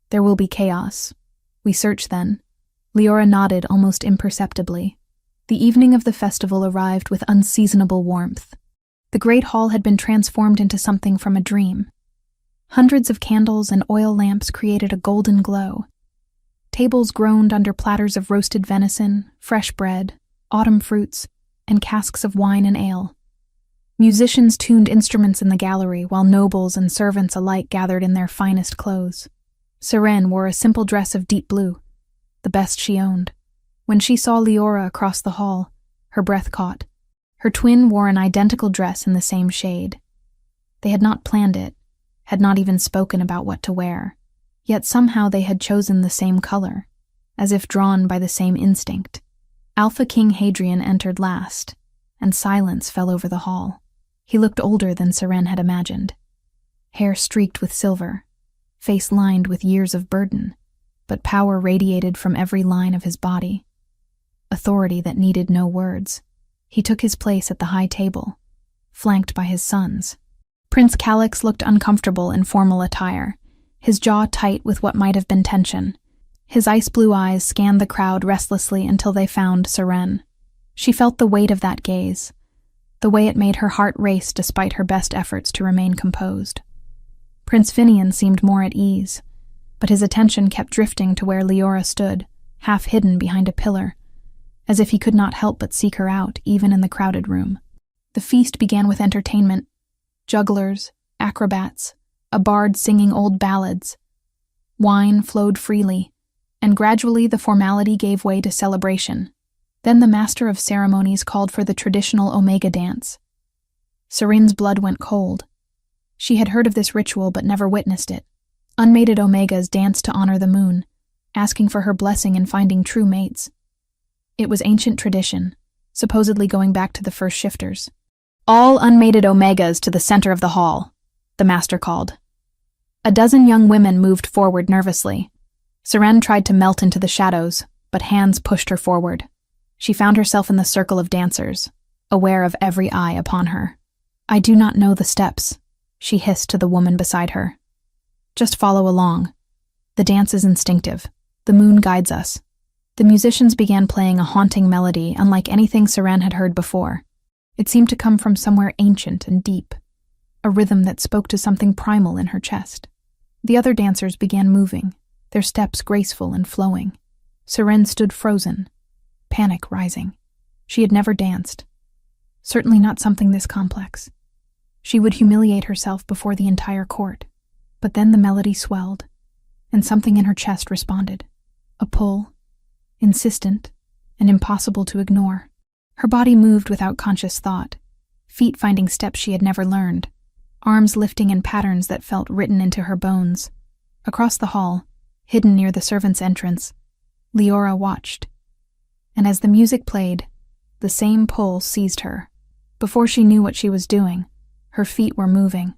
there will be chaos. We search then." Leora nodded almost imperceptibly. The evening of the festival arrived with unseasonable warmth. The great hall had been transformed into something from a dream. Hundreds of candles and oil lamps created a golden glow. Tables groaned under platters of roasted venison, fresh bread, autumn fruits, and casks of wine and ale. Musicians tuned instruments in the gallery while nobles and servants alike gathered in their finest clothes. Serene wore a simple dress of deep blue, the best she owned. When she saw Leora across the hall, her breath caught. Her twin wore an identical dress in the same shade. They had not planned it, had not even spoken about what to wear, yet somehow they had chosen the same color, as if drawn by the same instinct. Alpha King Hadrian entered last, and silence fell over the hall. He looked older than Serene had imagined. Hair streaked with silver, face lined with years of burden, but power radiated from every line of his body. Authority that needed no words. He took his place at the high table, flanked by his sons. Prince Calix looked uncomfortable in formal attire, his jaw tight with what might have been tension. His ice-blue eyes scanned the crowd restlessly until they found Serene. She felt the weight of that gaze, the way it made her heart race despite her best efforts to remain composed. Prince Finian seemed more at ease, but his attention kept drifting to where Leora stood, half hidden behind a pillar, as if he could not help but seek her out, even in the crowded room. The feast began with entertainment, jugglers, acrobats, a bard singing old ballads. Wine flowed freely, and gradually the formality gave way to celebration. Then the master of ceremonies called for the traditional Omega dance. Serene's blood went cold. She had heard of this ritual but never witnessed it. Unmated Omegas danced to honor the moon, asking for her blessing in finding true mates. It was ancient tradition, supposedly going back to the first shifters. "All unmated Omegas to the center of the hall," the master called. A dozen young women moved forward nervously. Serene tried to melt into the shadows, but hands pushed her forward. She found herself in the circle of dancers, aware of every eye upon her. "I do not know the steps," she hissed to the woman beside her. "Just follow along. The dance is instinctive. The moon guides us." The musicians began playing a haunting melody unlike anything Serene had heard before. It seemed to come from somewhere ancient and deep, a rhythm that spoke to something primal in her chest. The other dancers began moving, their steps graceful and flowing. Serene stood frozen, panic rising. She had never danced. Certainly not something this complex. She would humiliate herself before the entire court. But then the melody swelled, and something in her chest responded. A pull, insistent and impossible to ignore. Her body moved without conscious thought, feet finding steps she had never learned, arms lifting in patterns that felt written into her bones. Across the hall, hidden near the servants' entrance, Leora watched. And as the music played, the same pull seized her. Before she knew what she was doing, her feet were moving.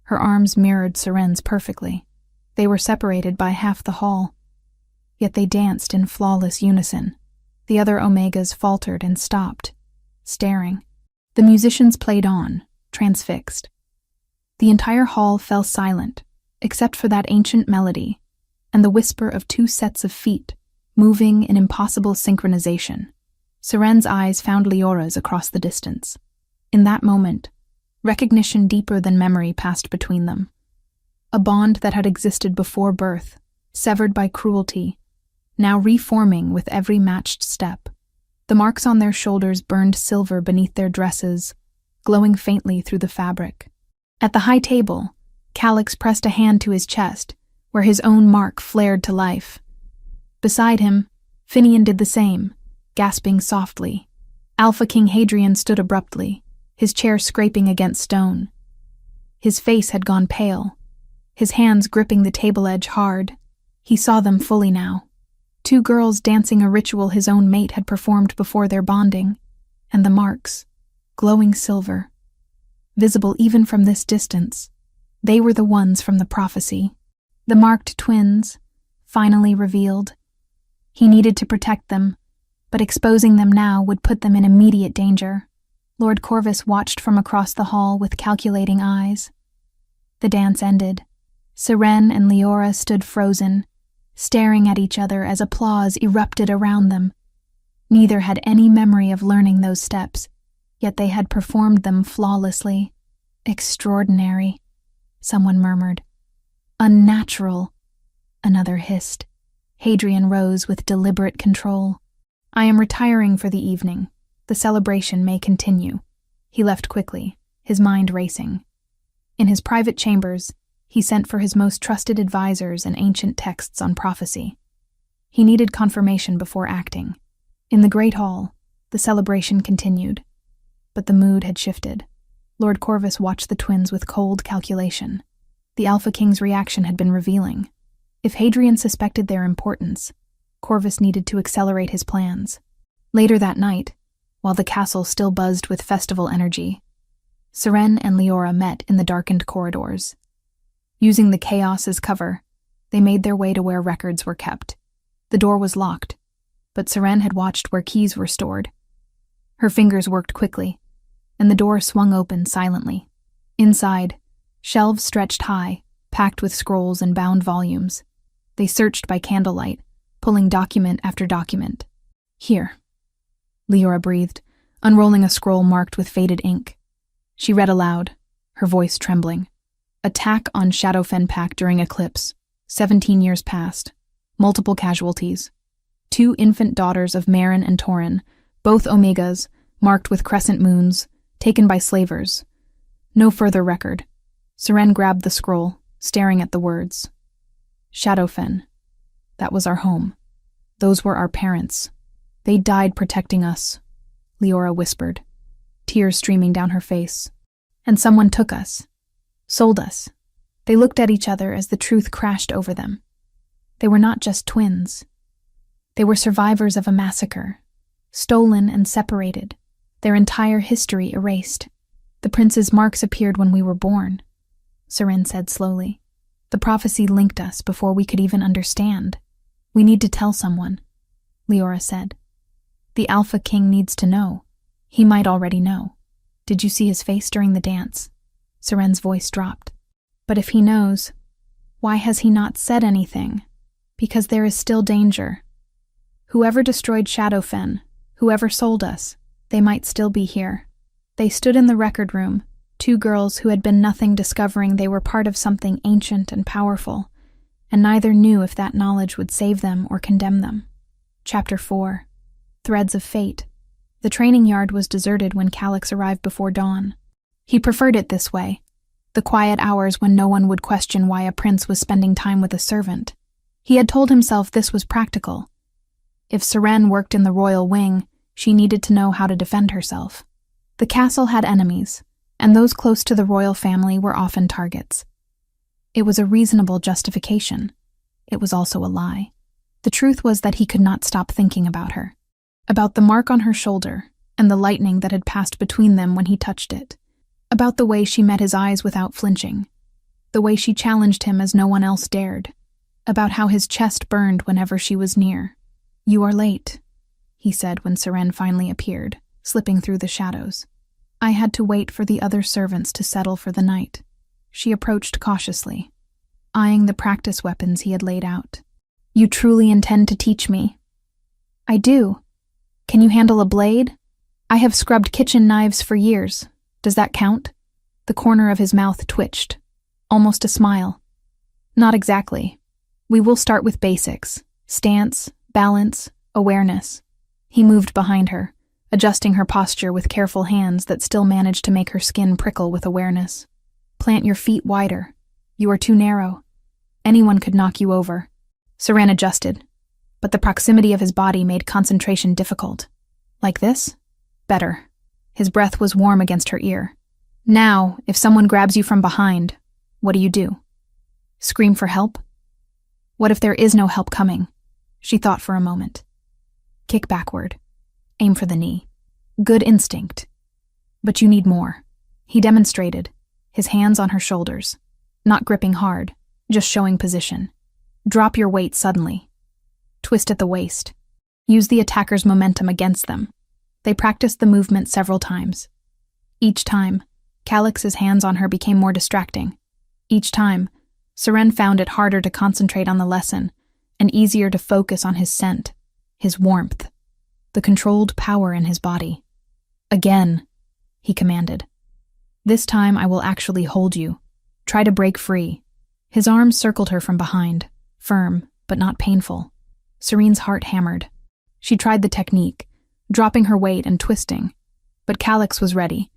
Her arms mirrored Serene's perfectly. They were separated by half the hall. Yet they danced in flawless unison. The other Omegas faltered and stopped, staring. The musicians played on, transfixed. The entire hall fell silent, except for that ancient melody and the whisper of two sets of feet, moving in impossible synchronization. Serene's eyes found Leora's across the distance. In that moment, recognition deeper than memory passed between them. A bond that had existed before birth, severed by cruelty, now reforming with every matched step. The marks on their shoulders burned silver beneath their dresses, glowing faintly through the fabric. At the high table, Calix pressed a hand to his chest, where his own mark flared to life. Beside him, Finian did the same, gasping softly. Alpha King Hadrian stood abruptly, his chair scraping against stone. His face had gone pale, his hands gripping the table edge hard. He saw them fully now. 2 girls dancing a ritual his own mate had performed before their bonding, and the marks, glowing silver, visible even from this distance. They were the ones from the prophecy. The marked twins, finally revealed. He needed to protect them, but exposing them now would put them in immediate danger. Lord Corvus watched from across the hall with calculating eyes. The dance ended. Seren and Leora stood frozen, staring at each other as applause erupted around them. Neither had any memory of learning those steps, yet they had performed them flawlessly. Extraordinary, someone murmured. Unnatural, another hissed. Hadrian rose with deliberate control. I am retiring for the evening. The celebration may continue. He left quickly, his mind racing. In his private chambers, he sent for his most trusted advisors and ancient texts on prophecy. He needed confirmation before acting. In the Great Hall, the celebration continued. But the mood had shifted. Lord Corvus watched the twins with cold calculation. The Alpha King's reaction had been revealing. If Hadrian suspected their importance, Corvus needed to accelerate his plans. Later that night, while the castle still buzzed with festival energy, Seren and Leora met in the darkened corridors. Using the chaos as cover, they made their way to where records were kept. The door was locked, but Seren had watched where keys were stored. Her fingers worked quickly, and the door swung open silently. Inside, shelves stretched high, packed with scrolls and bound volumes. They searched by candlelight, pulling document after document. Here, Leora breathed, unrolling a scroll marked with faded ink. She read aloud, her voice trembling. Attack on Shadowfen Pack during eclipse. 17 years past. Multiple casualties. 2 infant daughters of Marin and Torin, both Omegas, marked with crescent moons, taken by slavers. No further record. Seren grabbed the scroll, staring at the words. Shadowfen. That was our home. Those were our parents. They died protecting us, Leora whispered, tears streaming down her face. And someone took us. Sold us. They looked at each other as the truth crashed over them. They were not just twins. They were survivors of a massacre, stolen and separated, their entire history erased. The prince's marks appeared when we were born, Seren said slowly. The prophecy linked us before we could even understand. We need to tell someone, Leora said. The Alpha King needs to know. He might already know. Did you see his face during the dance? Seren's voice dropped. But if he knows, why has he not said anything? Because there is still danger. Whoever destroyed Shadowfen, whoever sold us, they might still be here. They stood in the record room, 2 girls who had been nothing discovering they were part of something ancient and powerful, and neither knew if that knowledge would save them or condemn them. Chapter 4. Threads of Fate. The training yard was deserted when Calix arrived before dawn. He preferred it this way, the quiet hours when no one would question why a prince was spending time with a servant. He had told himself this was practical. If Seren worked in the royal wing, she needed to know how to defend herself. The castle had enemies, and those close to the royal family were often targets. It was a reasonable justification. It was also a lie. The truth was that he could not stop thinking about her, about the mark on her shoulder and the lightning that had passed between them when he touched it, about the way she met his eyes without flinching, the way she challenged him as no one else dared, about how his chest burned whenever she was near. "You are late," he said when Seren finally appeared, slipping through the shadows. "I had to wait for the other servants to settle for the night." She approached cautiously, eyeing the practice weapons he had laid out. "You truly intend to teach me?" "I do. Can you handle a blade? I have scrubbed kitchen knives for years. Does that count?" The corner of his mouth twitched, almost a smile. "Not exactly. We will start with basics: stance, balance, awareness. He moved behind her, adjusting her posture with careful hands that still managed to make her skin prickle with awareness. Plant your feet wider. You are too narrow. Anyone could knock you over. Seren adjusted, but the proximity of his body made concentration difficult. Like this? Better. His breath was warm against her ear. Now, if someone grabs you from behind, what do? Scream for help? What if there is no help coming? She thought for a moment. Kick backward. Aim for the knee. Good instinct. But you need more. He demonstrated, his hands on her shoulders, not gripping hard, just showing position. Drop your weight suddenly. Twist at the waist. Use the attacker's momentum against them. They practiced the movement several times. Each time, Calix's hands on her became more distracting. Each time, Seren found it harder to concentrate on the lesson and easier to focus on his scent, his warmth, the controlled power in his body. Again, he commanded. This time I will actually hold you. Try to break free. His arms circled her from behind, firm but not painful. Serene's heart hammered. She tried the technique, dropping her weight and twisting, but Calix was ready,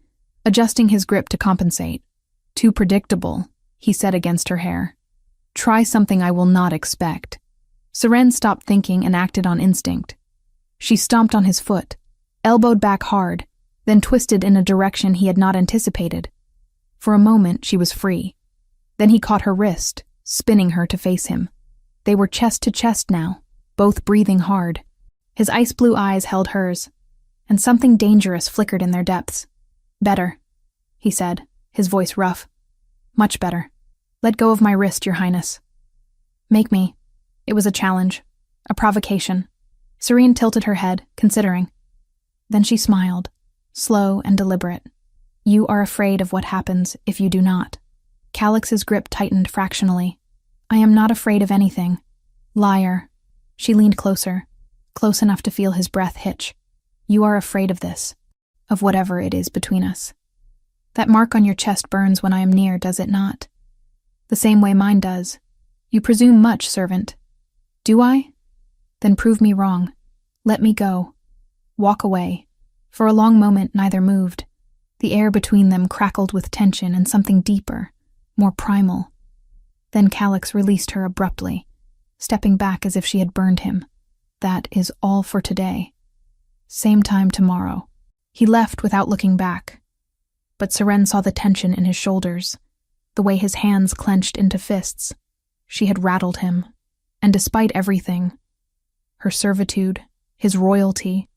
adjusting his grip to compensate. Too predictable, he said against her hair. Try something I will not expect. Seren stopped thinking and acted on instinct. She stomped on his foot, elbowed back hard, then twisted in a direction he had not anticipated. For a moment, she was free. Then he caught her wrist, spinning her to face him. They were chest to chest now, both breathing hard. His ice-blue eyes held hers, and something dangerous flickered in their depths. Better, he said, his voice rough. Much better. Let go of my wrist, Your Highness. Make me. It was a challenge, a provocation. Serene tilted her head, considering. Then she smiled, slow and deliberate. You are afraid of what happens if you do not. Calix's grip tightened fractionally. I am not afraid of anything. Liar. She leaned closer, close enough to feel his breath hitch. You are afraid of this, of whatever it is between us. That mark on your chest burns when I am near, does it not? The same way mine does. You presume much, servant. Do I? Then prove me wrong. Let me go. Walk away. For a long moment, neither moved. The air between them crackled with tension and something deeper, more primal. Then Calix released her abruptly, stepping back as if she had burned him. That is all for today. Same time tomorrow. He left without looking back. But Seren saw the tension in his shoulders, the way his hands clenched into fists. She had rattled him, and despite everything, her servitude, his royalty,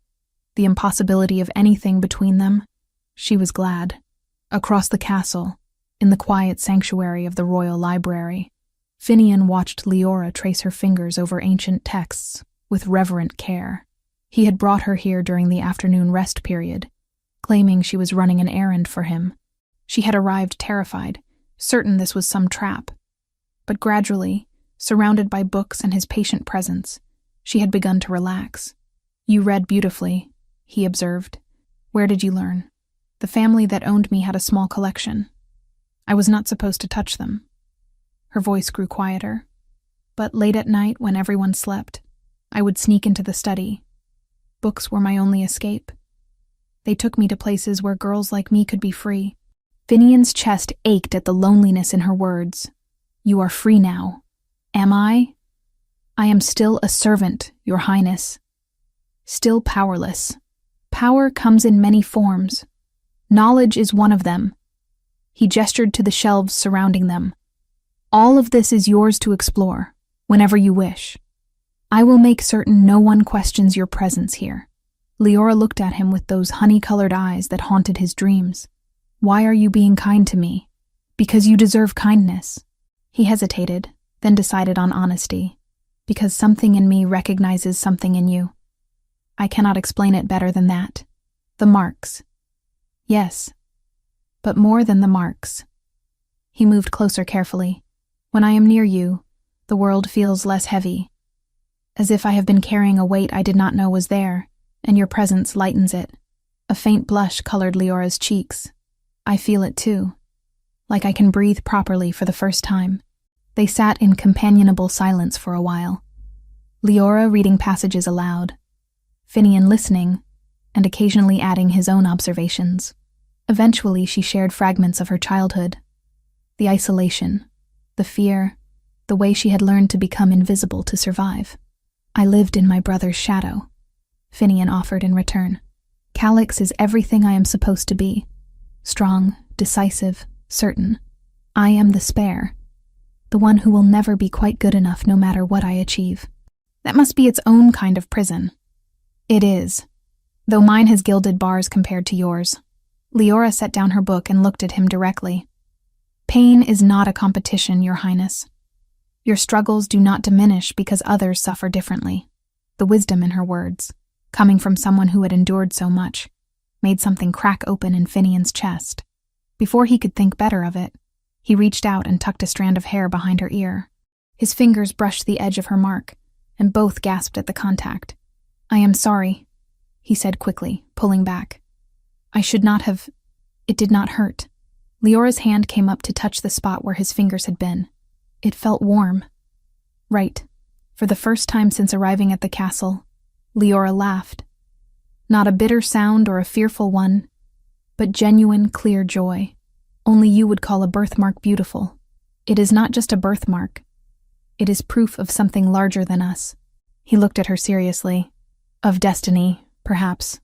the impossibility of anything between them, she was glad. Across the castle, in the quiet sanctuary of the royal library, Finian watched Leora trace her fingers over ancient texts with reverent care. He had brought her here during the afternoon rest period, claiming she was running an errand for him. She had arrived terrified, certain this was some trap. But gradually, surrounded by books and his patient presence, she had begun to relax. You read beautifully, he observed. Where did you learn? The family that owned me had a small collection. I was not supposed to touch them. Her voice grew quieter. But late at night, when everyone slept, I would sneak into the study. Books were my only escape. They took me to places where girls like me could be free. Finian's chest ached at the loneliness in her words. You are free now. Am I? I am still a servant, Your Highness. Still powerless. Power comes in many forms. Knowledge is one of them. He gestured to the shelves surrounding them. All of this is yours to explore, whenever you wish. I will make certain no one questions your presence here. Leora looked at him with those honey-colored eyes that haunted his dreams. Why are you being kind to me? Because you deserve kindness. He hesitated, then decided on honesty. Because something in me recognizes something in you. I cannot explain it better than that. The marks. Yes, but more than the marks. He moved closer carefully. When I am near you, the world feels less heavy. As if I have been carrying a weight I did not know was there, and your presence lightens it. A faint blush colored Leora's cheeks. I feel it too, like I can breathe properly for the first time. They sat in companionable silence for a while. Leora reading passages aloud, Finian listening, and occasionally adding his own observations. Eventually, she shared fragments of her childhood. The isolation, the fear, the way she had learned to become invisible to survive. I lived in my brother's shadow, Finian offered in return. Calix is everything I am supposed to be. Strong, decisive, certain. I am the spare. The one who will never be quite good enough no matter what I achieve. That must be its own kind of prison. It is, though mine has gilded bars compared to yours. Leora set down her book and looked at him directly. Pain is not a competition, Your Highness. Your struggles do not diminish because others suffer differently. The wisdom in her words, coming from someone who had endured so much, made something crack open in Finian's chest. Before he could think better of it, he reached out and tucked a strand of hair behind her ear. His fingers brushed the edge of her mark, and both gasped at the contact. I am sorry, he said quickly, pulling back. I should not have. It did not hurt. Leora's hand came up to touch the spot where his fingers had been. It felt warm. Right. For the first time since arriving at the castle, Leora laughed. Not a bitter sound or a fearful one, but genuine, clear joy. Only you would call a birthmark beautiful. It is not just a birthmark. It is proof of something larger than us. He looked at her seriously. Of destiny, perhaps.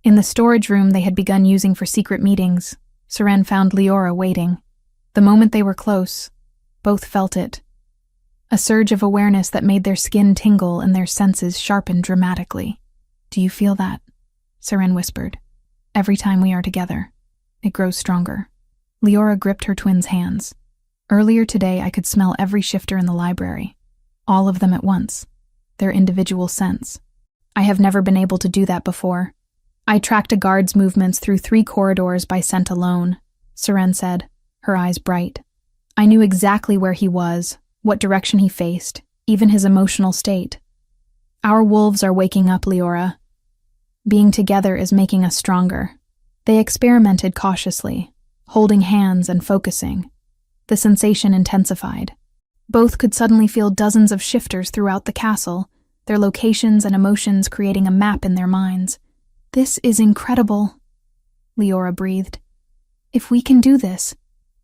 In the storage room they had begun using for secret meetings, Seren found Leora waiting. The moment they were close, both felt it. A surge of awareness that made their skin tingle and their senses sharpen dramatically. Do you feel that? Seren whispered. Every time we are together, it grows stronger. Leora gripped her twin's hands. Earlier today I could smell every shifter in the library. All of them at once. Their individual scents. I have never been able to do that before. I tracked a guard's movements through 3 corridors by scent alone, Seren said, her eyes bright. I knew exactly where he was, what direction he faced, even his emotional state. Our wolves are waking up, Leora. Being together is making us stronger. They experimented cautiously, holding hands and focusing. The sensation intensified. Both could suddenly feel dozens of shifters throughout the castle, their locations and emotions creating a map in their minds. This is incredible, Leora breathed. If we can do this,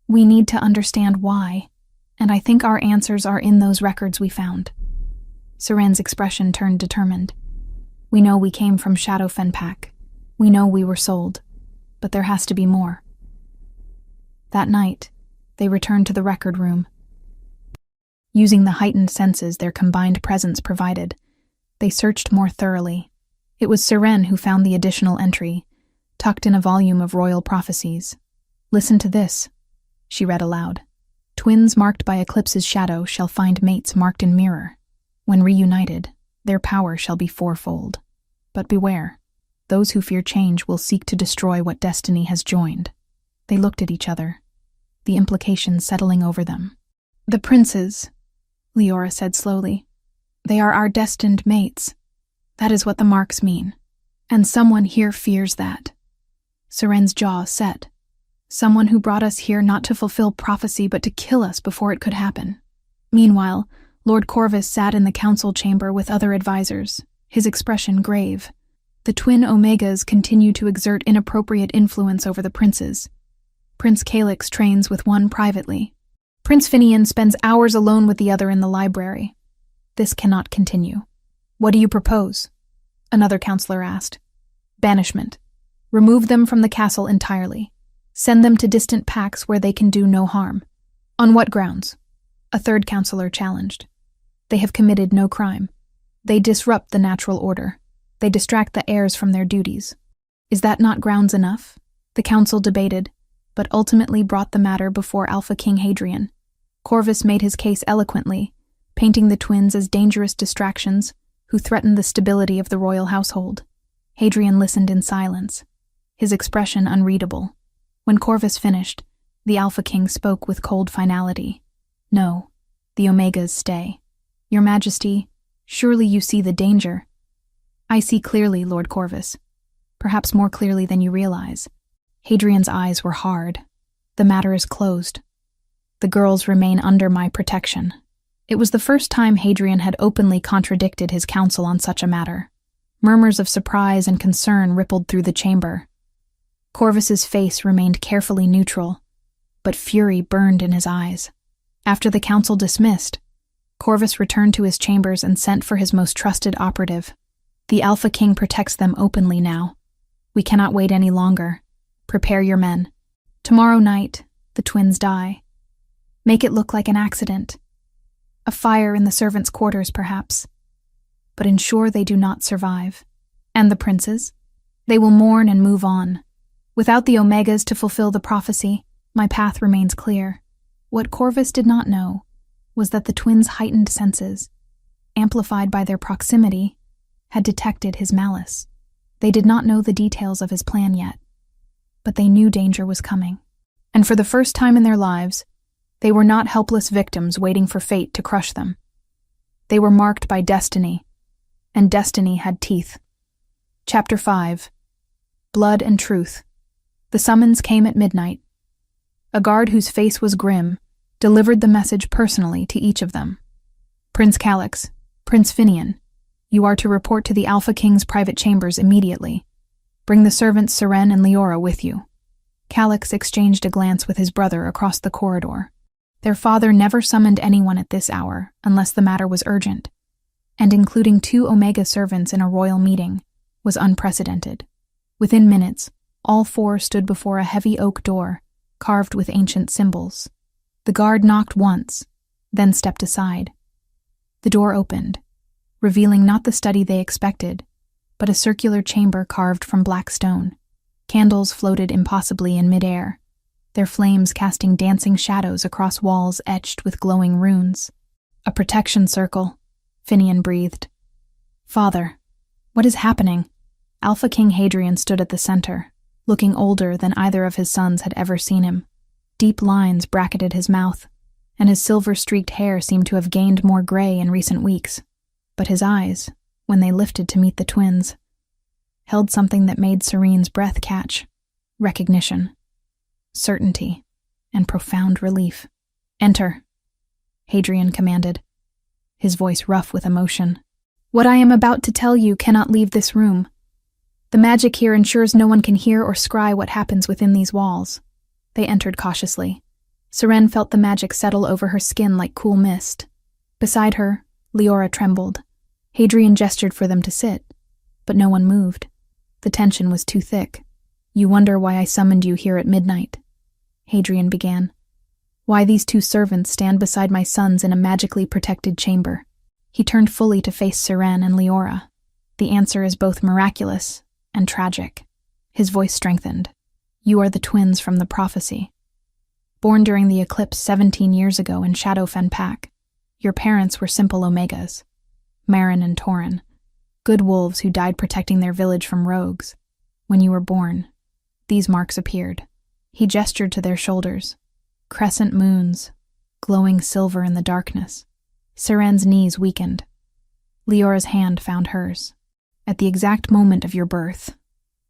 we need to understand why, and I think our answers are in those records we found. Seren's expression turned determined. We know we came from Shadow Fenpak. We know we were sold, but there has to be more. That night, they returned to the record room. Using the heightened senses their combined presence provided, they searched more thoroughly. It was Seren who found the additional entry, tucked in a volume of royal prophecies. Listen to this, she read aloud. Twins marked by Eclipse's shadow shall find mates marked in mirror. When reunited, their power shall be fourfold. But beware, those who fear change will seek to destroy what destiny has joined. They looked at each other, the implications settling over them. The princes, Leora said slowly. They are our destined mates. That is what the marks mean. And someone here fears that. Seren's jaw set. Someone who brought us here not to fulfill prophecy but to kill us before it could happen. Meanwhile, Lord Corvus sat in the council chamber with other advisors, his expression grave. The twin Omegas continue to exert inappropriate influence over the princes. Prince Calix trains with one privately. Prince Finian spends hours alone with the other in the library. This cannot continue. What do you propose? Another counselor asked. Banishment. Remove them from the castle entirely. Send them to distant packs where they can do no harm. On what grounds? A third counselor challenged. They have committed no crime. They disrupt the natural order. They distract the heirs from their duties. Is that not grounds enough? The council debated, but ultimately brought the matter before Alpha King Hadrian. Corvus made his case eloquently, painting the twins as dangerous distractions who threatened the stability of the royal household. Hadrian listened in silence, his expression unreadable. When Corvus finished, the Alpha King spoke with cold finality. No, the Omegas stay. Your Majesty, surely you see the danger. I see clearly, Lord Corvus. Perhaps more clearly than you realize. Hadrian's eyes were hard. The matter is closed. The girls remain under my protection. It was the first time Hadrian had openly contradicted his counsel on such a matter. Murmurs of surprise and concern rippled through the chamber. Corvus's face remained carefully neutral, but fury burned in his eyes. After the council dismissed, Corvus returned to his chambers and sent for his most trusted operative. The Alpha King protects them openly now. We cannot wait any longer. Prepare your men. Tomorrow night, the twins die. Make it look like an accident. A fire in the servants' quarters, perhaps. But ensure they do not survive. And the princes? They will mourn and move on. Without the Omegas to fulfill the prophecy, my path remains clear. What Corvus did not know was that the twins' heightened senses, amplified by their proximity, had detected his malice. They did not know the details of his plan yet, but they knew danger was coming. And for the first time in their lives, they were not helpless victims waiting for fate to crush them. They were marked by destiny, and destiny had teeth. Chapter 5. Blood and Truth. The summons came at midnight. A guard whose face was grim delivered the message personally to each of them. Prince Calix, Prince Finian, you are to report to the Alpha King's private chambers immediately. Bring the servants Seren and Leora with you. Calix exchanged a glance with his brother across the corridor. Their father never summoned anyone at this hour unless the matter was urgent, and including 2 Omega servants in a royal meeting was unprecedented. Within minutes, all 4 stood before a heavy oak door, carved with ancient symbols. The guard knocked once, then stepped aside. The door opened, revealing not the study they expected, but a circular chamber carved from black stone. Candles floated impossibly in midair, their flames casting dancing shadows across walls etched with glowing runes. A protection circle, Finian breathed. Father, what is happening? Alpha King Hadrian stood at the center, looking older than either of his sons had ever seen him. Deep lines bracketed his mouth, and his silver-streaked hair seemed to have gained more gray in recent weeks. But his eyes, when they lifted to meet the twins, held something that made Serene's breath catch: recognition, certainty, and profound relief. Enter, Hadrian commanded, his voice rough with emotion. What I am about to tell you cannot leave this room. The magic here ensures no one can hear or scry what happens within these walls. They entered cautiously. Seren felt the magic settle over her skin like cool mist. Beside her, Leora trembled. Hadrian gestured for them to sit, but no one moved. The tension was too thick. You wonder why I summoned you here at midnight, Hadrian began. Why these 2 servants stand beside my sons in a magically protected chamber. He turned fully to face Seren and Leora. The answer is both miraculous and tragic. His voice strengthened. You are the twins from the prophecy. Born during the eclipse 17 years ago in Shadowfen Pack, your parents were simple Omegas, Marin and Torin, good wolves who died protecting their village from rogues. When you were born, these marks appeared. He gestured to their shoulders. Crescent moons, glowing silver in the darkness. Seren's knees weakened. Leora's hand found hers. At the exact moment of your birth,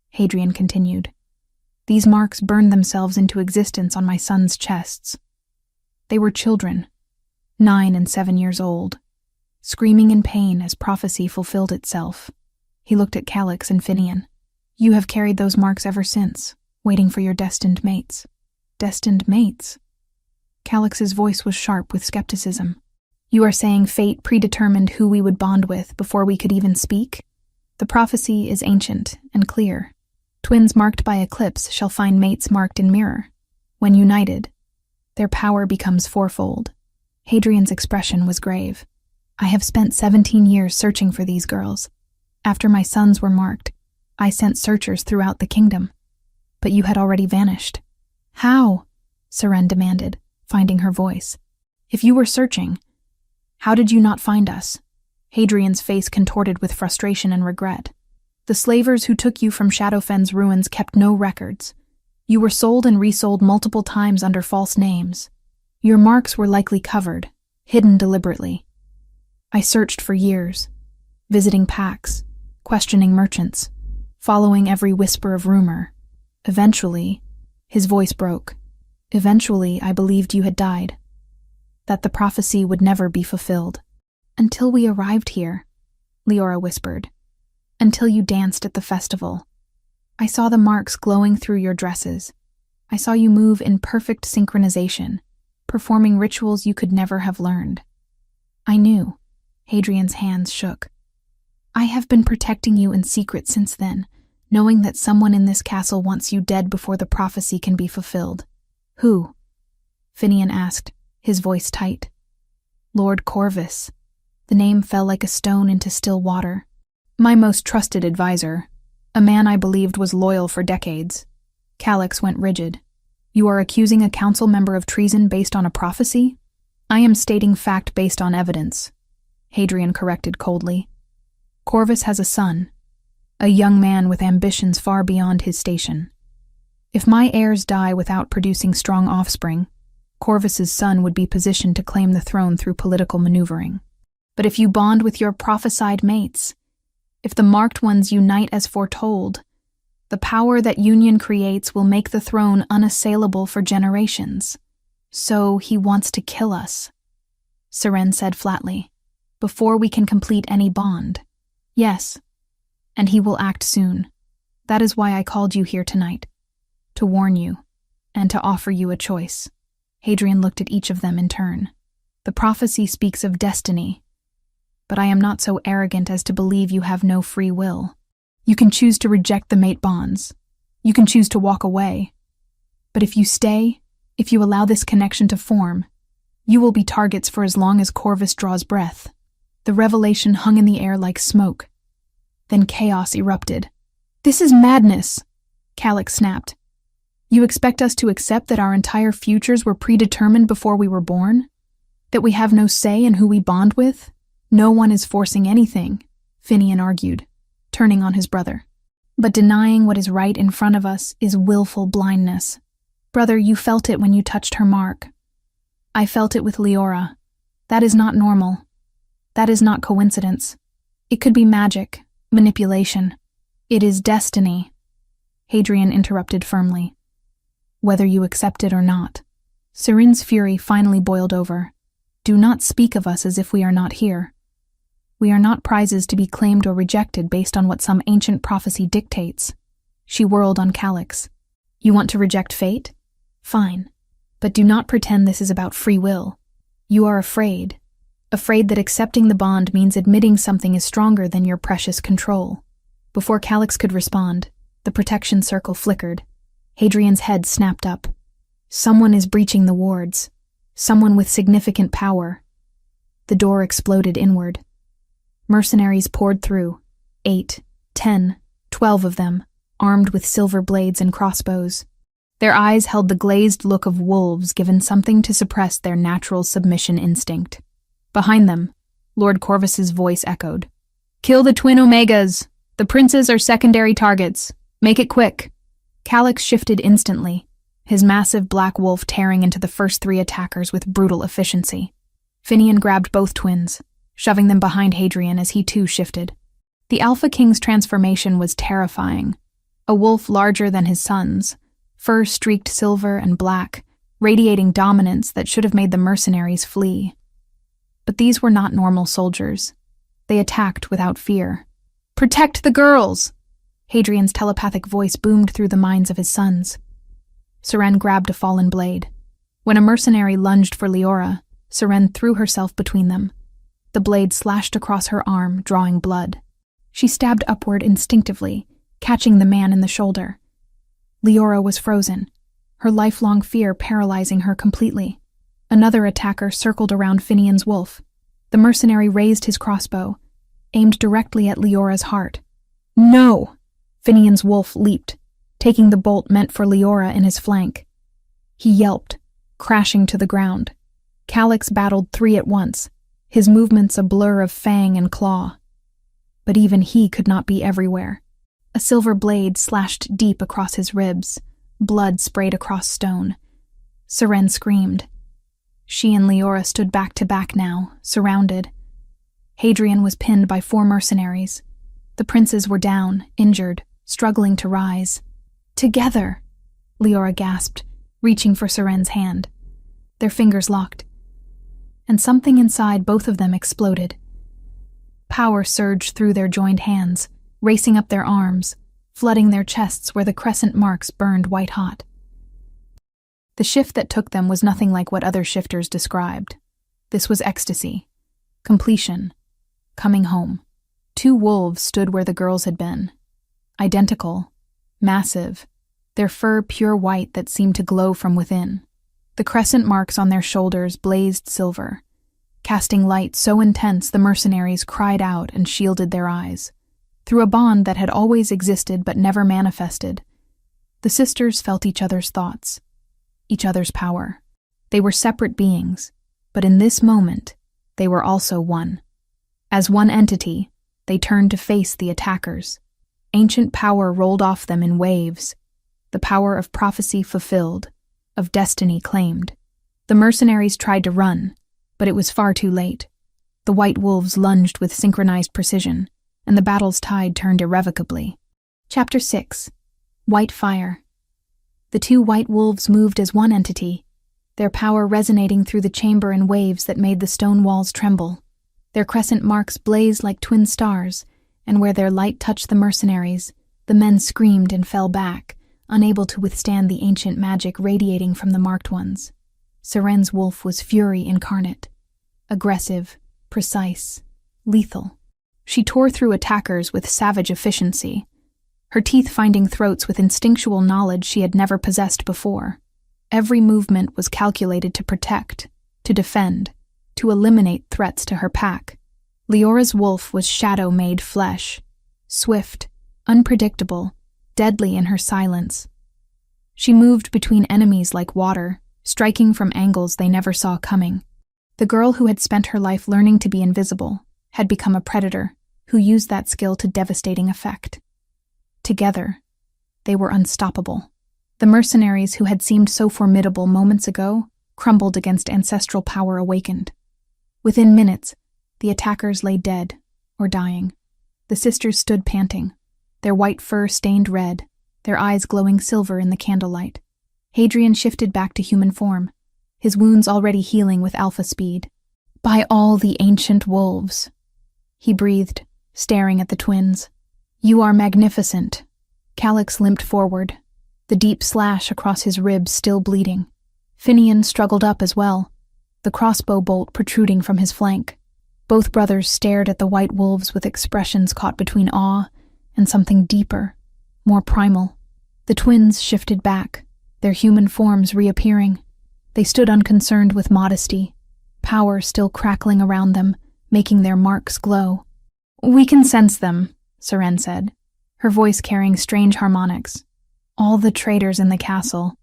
Hadrian continued, these marks burned themselves into existence on my sons' chests. They were children, 9 and 7 years old, screaming in pain as prophecy fulfilled itself. He looked at Calix and Finian. You have carried those marks ever since, waiting for your destined mates. Destined mates? Calix's voice was sharp with skepticism. You are saying fate predetermined who we would bond with before we could even speak? The prophecy is ancient and clear. Twins marked by eclipse shall find mates marked in mirror. When united, their power becomes fourfold. Hadrian's expression was grave. I have spent 17 years searching for these girls. After my sons were marked, I sent searchers throughout the kingdom. But you had already vanished. How? Seren demanded, finding her voice. If you were searching, how did you not find us? Hadrian's face contorted with frustration and regret. The slavers who took you from Shadowfen's ruins kept no records. You were sold and resold multiple times under false names. Your marks were likely covered, hidden deliberately. I searched for years, visiting packs, questioning merchants, following every whisper of rumor. Eventually, his voice broke. Eventually, I believed you had died. that the prophecy would never be fulfilled. Until we arrived here, Leora whispered. Until you danced at the festival. I saw the marks glowing through your dresses. I saw you move in perfect synchronization, performing rituals you could never have learned. I knew. Hadrian's hands shook. I have been protecting you in secret since then, knowing that someone in this castle wants you dead before the prophecy can be fulfilled. Who? Finian asked, his voice tight. Lord Corvus. The name fell like a stone into still water. My most trusted advisor, a man I believed was loyal for decades. Calix went rigid. You are accusing a council member of treason based on a prophecy? I am stating fact based on evidence, Hadrian corrected coldly. Corvus has a son, a young man with ambitions far beyond his station. If my heirs die without producing strong offspring, Corvus's son would be positioned to claim the throne through political maneuvering. But if you bond with your prophesied mates, if the marked ones unite as foretold, the power that union creates will make the throne unassailable for generations. So he wants to kill us, Seren said flatly, before we can complete any bond. Yes, and he will act soon. That is why I called you here tonight, to warn you, and to offer you a choice. Hadrian looked at each of them in turn. The prophecy speaks of destiny, but I am not so arrogant as to believe you have no free will. You can choose to reject the mate bonds. You can choose to walk away. But if you stay, if you allow this connection to form, you will be targets for as long as Corvus draws breath. The revelation hung in the air like smoke. Then chaos erupted. This is madness, Calix snapped. You expect us to accept that our entire futures were predetermined before we were born? That we have no say in who we bond with? No one is forcing anything, Finian argued, turning on his brother. But denying what is right in front of us is willful blindness. Brother, you felt it when you touched her mark. I felt it with Leora. That is not normal. That is not coincidence. It could be magic, manipulation. It is destiny, Hadrian interrupted firmly. Whether you accept it or not. Seren's fury finally boiled over. Do not speak of us as if we are not here. We are not prizes to be claimed or rejected based on what some ancient prophecy dictates. She whirled on Calix. You want to reject fate? Fine. But do not pretend this is about free will. You are afraid. Afraid that accepting the bond means admitting something is stronger than your precious control. Before Calix could respond, the protection circle flickered. Hadrian's head snapped up. Someone is breaching the wards. Someone with significant power. The door exploded inward. Mercenaries poured through. 8, 10, 12 of them, armed with silver blades and crossbows. Their eyes held the glazed look of wolves given something to suppress their natural submission instinct. Behind them, Lord Corvus's voice echoed. Kill the twin Omegas! The princes are secondary targets. Make it quick. Calix shifted instantly, his massive black wolf tearing into the first 3 attackers with brutal efficiency. Finian grabbed both twins, shoving them behind Hadrian as he too shifted. The Alpha King's transformation was terrifying. A wolf larger than his sons, fur streaked silver and black, radiating dominance that should have made the mercenaries flee. But these were not normal soldiers. They attacked without fear. Protect the girls! Hadrian's telepathic voice boomed through the minds of his sons. Seren grabbed a fallen blade. When a mercenary lunged for Leora, Seren threw herself between them. The blade slashed across her arm, drawing blood. She stabbed upward instinctively, catching the man in the shoulder. Leora was frozen, her lifelong fear paralyzing her completely. Another attacker circled around Finian's wolf. The mercenary raised his crossbow, aimed directly at Leora's heart. No! Finian's wolf leaped, taking the bolt meant for Leora in his flank. He yelped, crashing to the ground. Calix battled 3 at once, his movements a blur of fang and claw. But even he could not be everywhere. A silver blade slashed deep across his ribs, blood sprayed across stone. Seren screamed. She and Leora stood back to back now, surrounded. Hadrian was pinned by 4 mercenaries. The princes were down, injured, struggling to rise. Together, Leora gasped, reaching for Seren's hand. Their fingers locked. and something inside both of them exploded. Power surged through their joined hands, racing up their arms, flooding their chests where the crescent marks burned white-hot. The shift that took them was nothing like what other shifters described. This was ecstasy, completion, coming home. Two wolves stood where the girls had been. Identical, massive, their fur pure white that seemed to glow from within. The crescent marks on their shoulders blazed silver, casting light so intense the mercenaries cried out and shielded their eyes. Through a bond that had always existed but never manifested, the sisters felt each other's thoughts, each other's power. They were separate beings, but in this moment, they were also one. As one entity, they turned to face the attackers. Ancient power rolled off them in waves, the power of prophecy fulfilled, of destiny claimed. The mercenaries tried to run, but it was far too late. The white wolves lunged with synchronized precision, and the battle's tide turned irrevocably. Chapter 6. White Fire. The two white wolves moved as one entity, their power resonating through the chamber in waves that made the stone walls tremble. Their crescent marks blazed like twin stars, and where their light touched the mercenaries, the men screamed and fell back, unable to withstand the ancient magic radiating from the marked ones. Seren's wolf was fury incarnate, aggressive, precise, lethal. She tore through attackers with savage efficiency, her teeth finding throats with instinctual knowledge she had never possessed before. Every movement was calculated to protect, to defend, to eliminate threats to her pack. Leora's wolf was shadow-made flesh, swift, unpredictable, deadly in her silence. She moved between enemies like water, striking from angles they never saw coming. The girl who had spent her life learning to be invisible had become a predator who used that skill to devastating effect. Together, they were unstoppable. The mercenaries who had seemed so formidable moments ago crumbled against ancestral power awakened. Within minutes, the attackers lay dead or dying. The sisters stood panting, their white fur stained red, their eyes glowing silver in the candlelight. Hadrian shifted back to human form, his wounds already healing with alpha speed. "By all the ancient wolves," he breathed, staring at the twins. "You are magnificent." Calix limped forward, the deep slash across his ribs still bleeding. Finian struggled up as well, the crossbow bolt protruding from his flank. Both brothers stared at the white wolves with expressions caught between awe and something deeper, more primal. The twins shifted back, their human forms reappearing. They stood unconcerned with modesty, power still crackling around them, making their marks glow. "We can sense them," Seren said, her voice carrying strange harmonics. "All the traitors in the castle.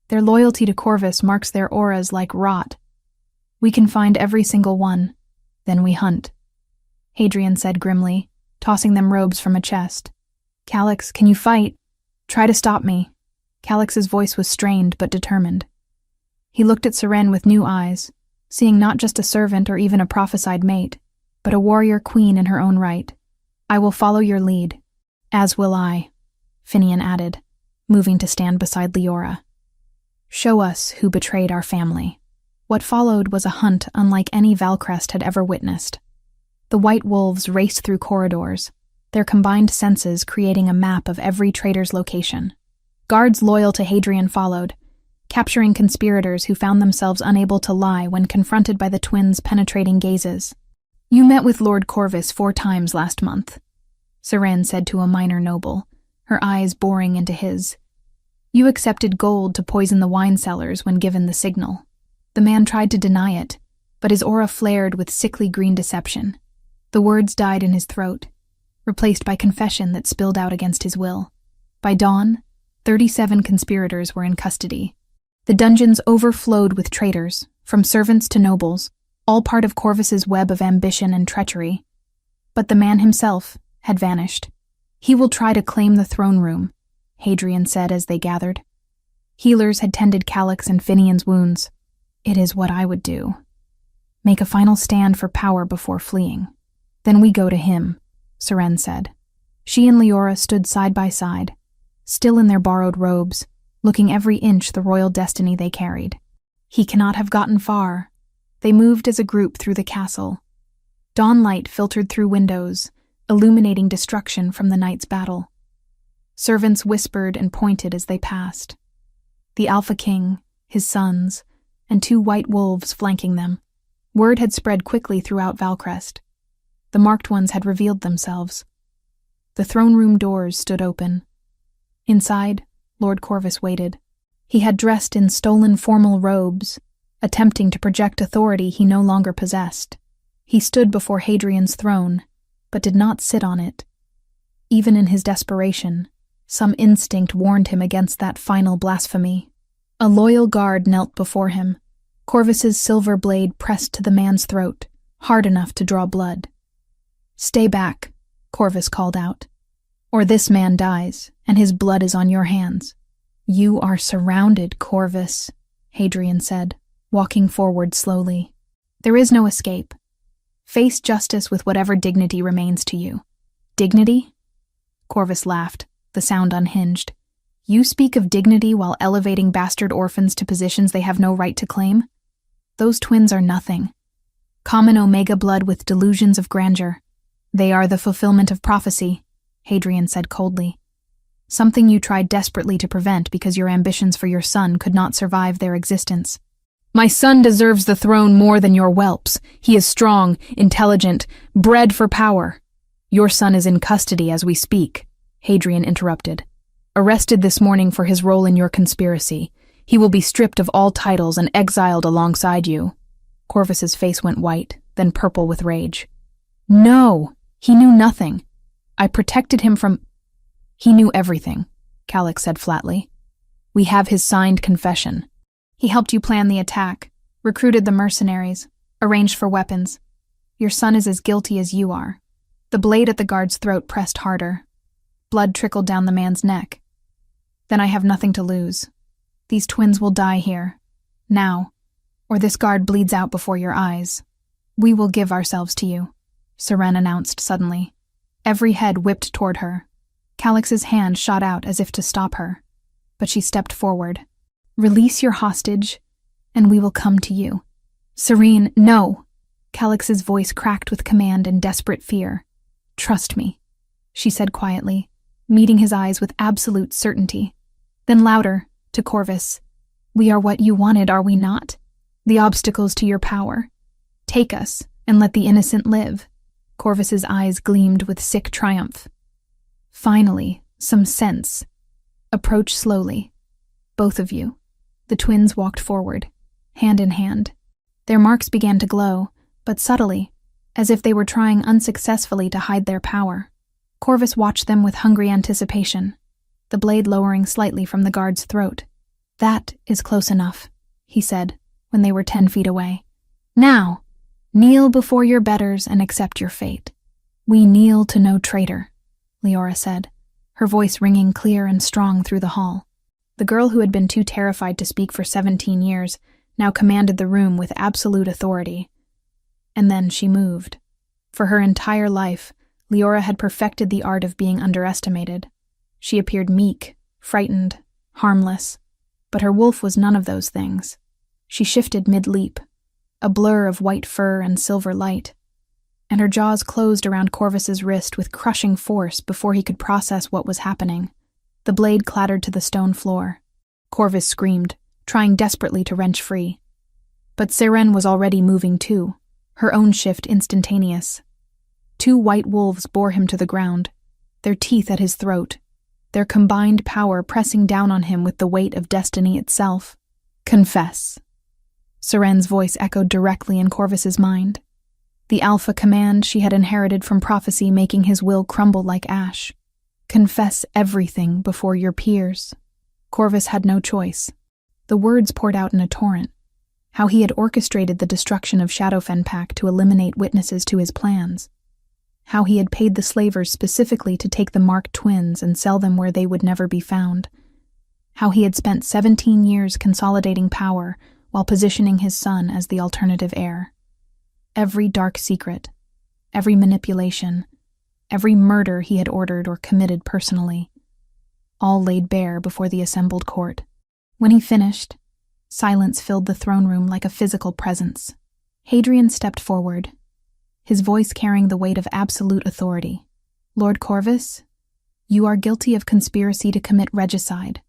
Their loyalty to Corvus marks their auras like rot. We can find every single one. Then we hunt," Hadrian said grimly, tossing them robes from a chest. "Calix, can you fight? Try to stop me." Calix's voice was strained but determined. He looked at Seren with new eyes, seeing not just a servant or even a prophesied mate, but a warrior queen in her own right. "I will follow your lead." "As will I," Finian added, moving to stand beside Leora. "Show us who betrayed our family." What followed was a hunt unlike any Valcrest had ever witnessed. The white wolves raced through corridors, their combined senses creating a map of every traitor's location. Guards loyal to Hadrian followed, capturing conspirators who found themselves unable to lie when confronted by the twins' penetrating gazes. "You met with Lord Corvus 4 times last month," Seren said to a minor noble, her eyes boring into his. "You accepted gold to poison the wine cellars when given the signal." The man tried to deny it, but his aura flared with sickly green deception. The words died in his throat, replaced by confession that spilled out against his will. By dawn, 37 conspirators were in custody. The dungeons overflowed with traitors, from servants to nobles, all part of Corvus's web of ambition and treachery. But the man himself had vanished. "He will try to claim the throne room," Hadrian said as they gathered. Healers had tended Calix and Finian's wounds. "It is what I would do. Make a final stand for power before fleeing. Then we go to him," Seren said. She and Leora stood side by side, still in their borrowed robes, looking every inch the royal destiny they carried. "He cannot have gotten far," They moved as a group through the castle. Dawnlight filtered through windows, illuminating destruction from the night's battle. Servants whispered and pointed as they passed. The Alpha King, his sons, and 2 white wolves flanking them. Word had spread quickly throughout Valcrest. The marked ones had revealed themselves. The throne room doors stood open. Inside, Lord Corvus waited. He had dressed in stolen formal robes, attempting to project authority he no longer possessed. He stood before Hadrian's throne, but did not sit on it. Even in his desperation, some instinct warned him against that final blasphemy. A loyal guard knelt before him. Corvus's silver blade pressed to the man's throat, hard enough to draw blood. "Stay back," Corvus called out, "or this man dies, and his blood is on your hands." "You are surrounded, Corvus," Hadrian said, walking forward slowly. "There is no escape. Face justice with whatever dignity remains to you." "Dignity?" Corvus laughed, the sound unhinged. "You speak of dignity while elevating bastard orphans to positions they have no right to claim? Those twins are nothing. Common Omega blood with delusions of grandeur. They are the fulfillment of prophecy," Hadrian said coldly. "Something you tried desperately to prevent because your ambitions for your son could not survive their existence." "My son deserves the throne more than your whelps. He is strong, intelligent, bred for power." "Your son is in custody as we speak," Hadrian interrupted. "Arrested this morning for his role in your conspiracy. He will be stripped of all titles and exiled alongside you." Corvus's face went white, then purple with rage. "No, he knew nothing. I protected him from—" "He knew everything," Calix said flatly. "We have his signed confession. He helped you plan the attack, recruited the mercenaries, arranged for weapons. Your son is as guilty as you are." The blade at the guard's throat pressed harder. Blood trickled down the man's neck. "Then I have nothing to lose. These twins will die here, now, or this guard bleeds out before your eyes. We will give ourselves to you," Seren announced suddenly. Every head whipped toward her. Calix's hand shot out as if to stop her, but she stepped forward. "Release your hostage, and we will come to you." "Serene, no!" Calix's voice cracked with command and desperate fear. "Trust me," she said quietly, meeting his eyes with absolute certainty. Then louder, to Corvus, "We are what you wanted, are we not? The obstacles to your power. Take us, and let the innocent live." Corvus's eyes gleamed with sick triumph. "Finally, some sense. Approach slowly. Both of you." The twins walked forward, hand in hand. Their marks began to glow, but subtly, as if they were trying unsuccessfully to hide their power. Corvus watched them with hungry anticipation, the blade lowering slightly from the guard's throat. "That is close enough," he said, when they were 10 feet away. "Now, kneel before your betters and accept your fate." "We kneel to no traitor," Leora said, her voice ringing clear and strong through the hall. The girl who had been too terrified to speak for 17 years now commanded the room with absolute authority. And then she moved. For her entire life, Leora had perfected the art of being underestimated. She appeared meek, frightened, harmless, but her wolf was none of those things. She shifted mid-leap, a blur of white fur and silver light, and her jaws closed around Corvus's wrist with crushing force before he could process what was happening. The blade clattered to the stone floor. Corvus screamed, trying desperately to wrench free. But Seren was already moving too, her own shift instantaneous. 2 white wolves bore him to the ground, their teeth at his throat, their combined power pressing down on him with the weight of destiny itself. "Confess." Seren's voice echoed directly in Corvus's mind. The alpha command she had inherited from prophecy making his will crumble like ash. "Confess everything before your peers." Corvus had no choice. The words poured out in a torrent. How he had orchestrated the destruction of Shadowfen Pack to eliminate witnesses to his plans. How he had paid the slavers specifically to take the marked twins and sell them where they would never be found. How he had spent 17 years consolidating power while positioning his son as the alternative heir. Every dark secret, every manipulation, every murder he had ordered or committed personally, all laid bare before the assembled court. When he finished, silence filled the throne room like a physical presence. Hadrian stepped forward, his voice carrying the weight of absolute authority. Lord Corvus, you are guilty of conspiracy to commit regicide,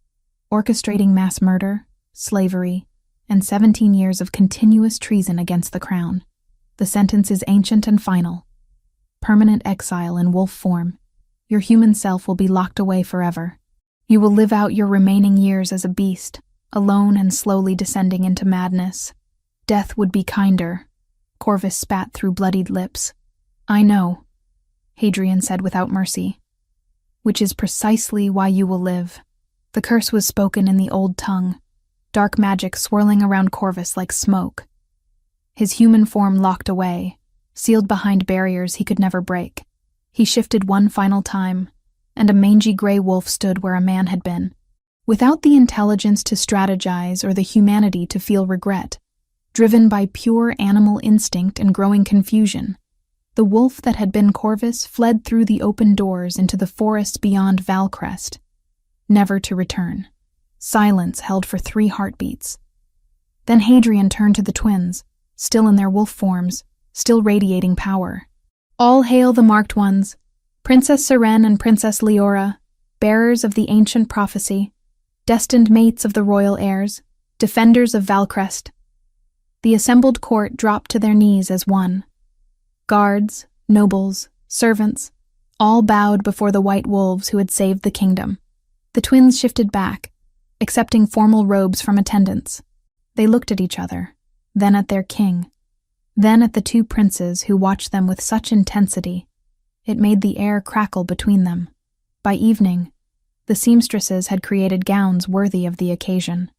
orchestrating mass murder, slavery, and 17 years of continuous treason against the crown. The sentence is ancient and final. Permanent exile in wolf form. Your human self will be locked away forever. You will live out your remaining years as a beast, alone and slowly descending into madness. Death would be kinder. Corvus spat through bloodied lips. I know, Hadrian said without mercy. Which is precisely why you will live. The curse was spoken in the old tongue, dark magic swirling around Corvus like smoke. His human form locked away, sealed behind barriers he could never break. He shifted one final time, and a mangy gray wolf stood where a man had been. Without the intelligence to strategize or the humanity to feel regret, driven by pure animal instinct and growing confusion, the wolf that had been Corvus fled through the open doors into the forest beyond Valcrest, never to return. Silence held for 3 heartbeats. Then Hadrian turned to the twins, still in their wolf forms, still radiating power. All hail the marked ones, Princess Seren and Princess Leora, bearers of the ancient prophecy, destined mates of the royal heirs, defenders of Valcrest. The assembled court dropped to their knees as one. Guards, nobles, servants, all bowed before the white wolves who had saved the kingdom. The twins shifted back, accepting formal robes from attendants. They looked at each other, then at their king, then at the 2 princes who watched them with such intensity, it made the air crackle between them. By evening, the seamstresses had created gowns worthy of the occasion.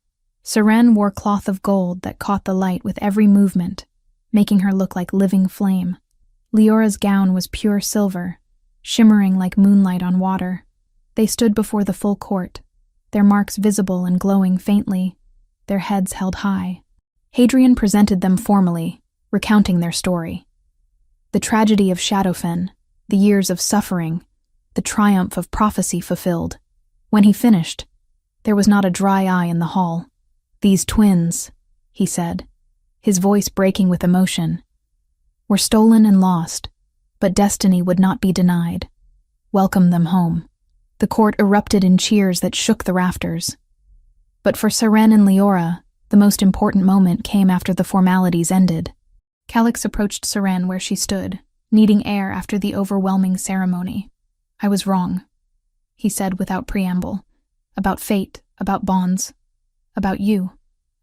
Seren wore cloth of gold that caught the light with every movement, making her look like living flame. Leora's gown was pure silver, shimmering like moonlight on water. They stood before the full court, their marks visible and glowing faintly, their heads held high. Hadrian presented them formally, recounting their story. The tragedy of Shadowfen, the years of suffering, the triumph of prophecy fulfilled. When he finished, there was not a dry eye in the hall. These twins, he said, his voice breaking with emotion, were stolen and lost, but destiny would not be denied. Welcome them home. The court erupted in cheers that shook the rafters. But for Seren and Leora, the most important moment came after the formalities ended. Calix approached Seren where she stood, needing air after the overwhelming ceremony. I was wrong, he said without preamble. About fate, about bonds, about you,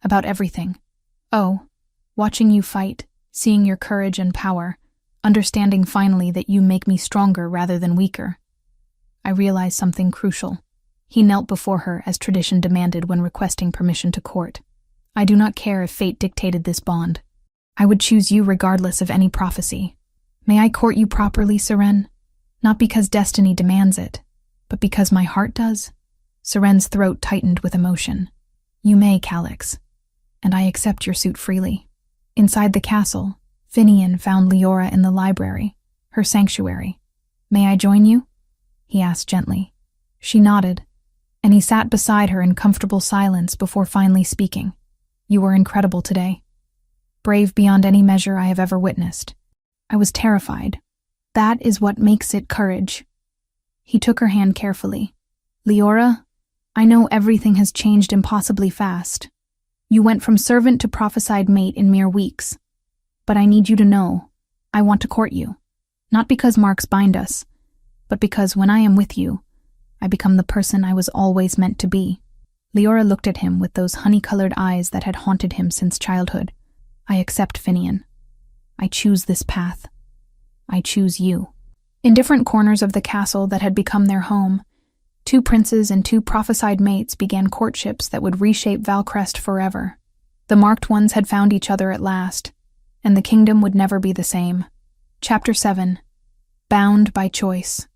about everything. Oh, watching you fight, seeing your courage and power, understanding finally that you make me stronger rather than weaker. I realized something crucial. He knelt before her as tradition demanded when requesting permission to court. I do not care if fate dictated this bond. I would choose you regardless of any prophecy. May I court you properly, Seren? Not because destiny demands it, but because my heart does? Seren's throat tightened with emotion. You may, Calix, and I accept your suit freely. Inside the castle, Finian found Leora in the library, her sanctuary. May I join you? He asked gently. She nodded, and he sat beside her in comfortable silence before finally speaking. You were incredible today. Brave beyond any measure I have ever witnessed. I was terrified. That is what makes it courage. He took her hand carefully. Leora, I know everything has changed impossibly fast. You went from servant to prophesied mate in mere weeks. But I need you to know, I want to court you. Not because marks bind us, but because when I am with you, I become the person I was always meant to be. Leora looked at him with those honey-colored eyes that had haunted him since childhood. I accept Finian. I choose this path. I choose you. In different corners of the castle that had become their home, 2 princes and 2 prophesied mates began courtships that would reshape Valcrest forever. The marked ones had found each other at last, and the kingdom would never be the same. Chapter 7. Bound by Choice.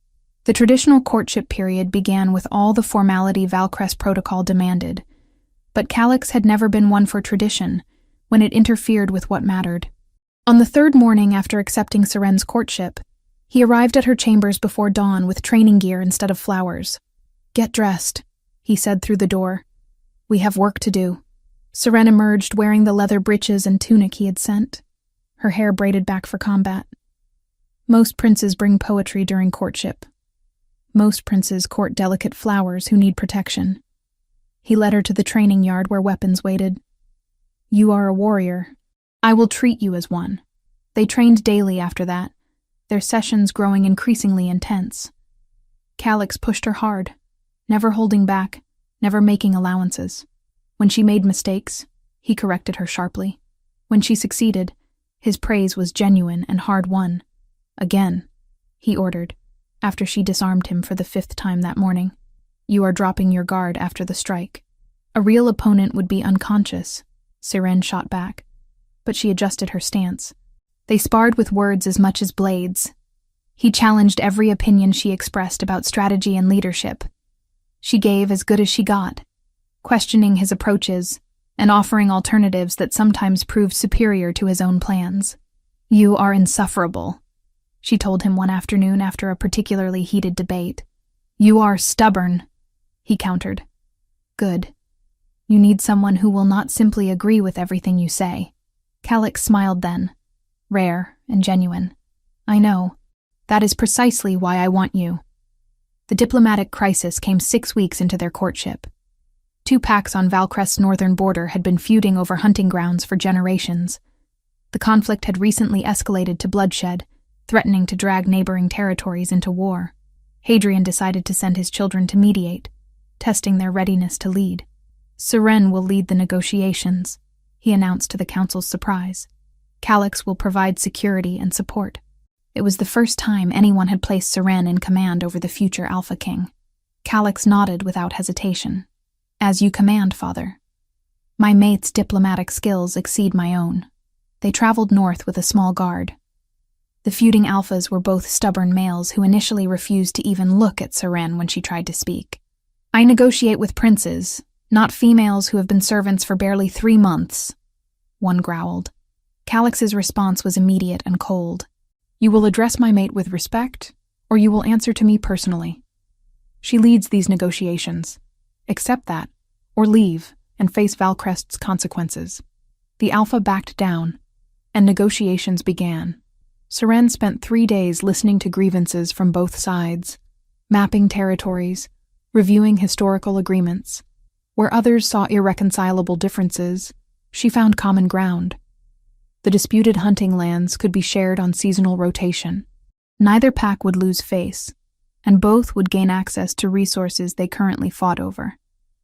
The traditional courtship period began with all the formality Valcrest protocol demanded, but Calix had never been one for tradition when it interfered with what mattered. On the 3rd morning after accepting Seren's courtship, he arrived at her chambers before dawn with training gear instead of flowers. Get dressed, he said through the door. We have work to do. Seren emerged wearing the leather breeches and tunic he had sent. her hair braided back for combat. Most princes bring poetry during courtship. Most princes court delicate flowers who need protection. He led her to the training yard where weapons waited. You are a warrior. I will treat you as one. They trained daily after that, their sessions growing increasingly intense. Calix pushed her hard, never holding back, never making allowances. When she made mistakes, he corrected her sharply. When she succeeded, his praise was genuine and hard-won. Again, he ordered, after she disarmed him for the 5th time that morning. You are dropping your guard after the strike. A real opponent would be unconscious, Siren shot back, but she adjusted her stance. They sparred with words as much as blades. He challenged every opinion she expressed about strategy and leadership. She gave as good as she got, questioning his approaches and offering alternatives that sometimes proved superior to his own plans. You are insufferable, she told him one afternoon after a particularly heated debate. You are stubborn, he countered. Good. You need someone who will not simply agree with everything you say. Calix smiled then, rare and genuine. I know. That is precisely why I want you. The diplomatic crisis came 6 weeks into their courtship. 2 packs on Valcrest's northern border had been feuding over hunting grounds for generations. The conflict had recently escalated to bloodshed, threatening to drag neighboring territories into war. Hadrian decided to send his children to mediate, testing their readiness to lead. Siren will lead the negotiations, he announced to the council's surprise. Calix will provide security and support. It was the first time anyone had placed Siren in command over the future Alpha King. Calix nodded without hesitation. As you command, Father. My mate's diplomatic skills exceed my own. They traveled north with a small guard. The feuding alphas were both stubborn males who initially refused to even look at Siren when she tried to speak. I negotiate with princes, not females who have been servants for barely 3 months, one growled. Calix's response was immediate and cold. You will address my mate with respect, or you will answer to me personally. She leads these negotiations. Accept that, or leave and face Valcrest's consequences. The Alpha backed down, and negotiations began. Siren spent 3 days listening to grievances from both sides, mapping territories, reviewing historical agreements. Where others saw irreconcilable differences, she found common ground. The disputed hunting lands could be shared on seasonal rotation. Neither pack would lose face, and both would gain access to resources they currently fought over.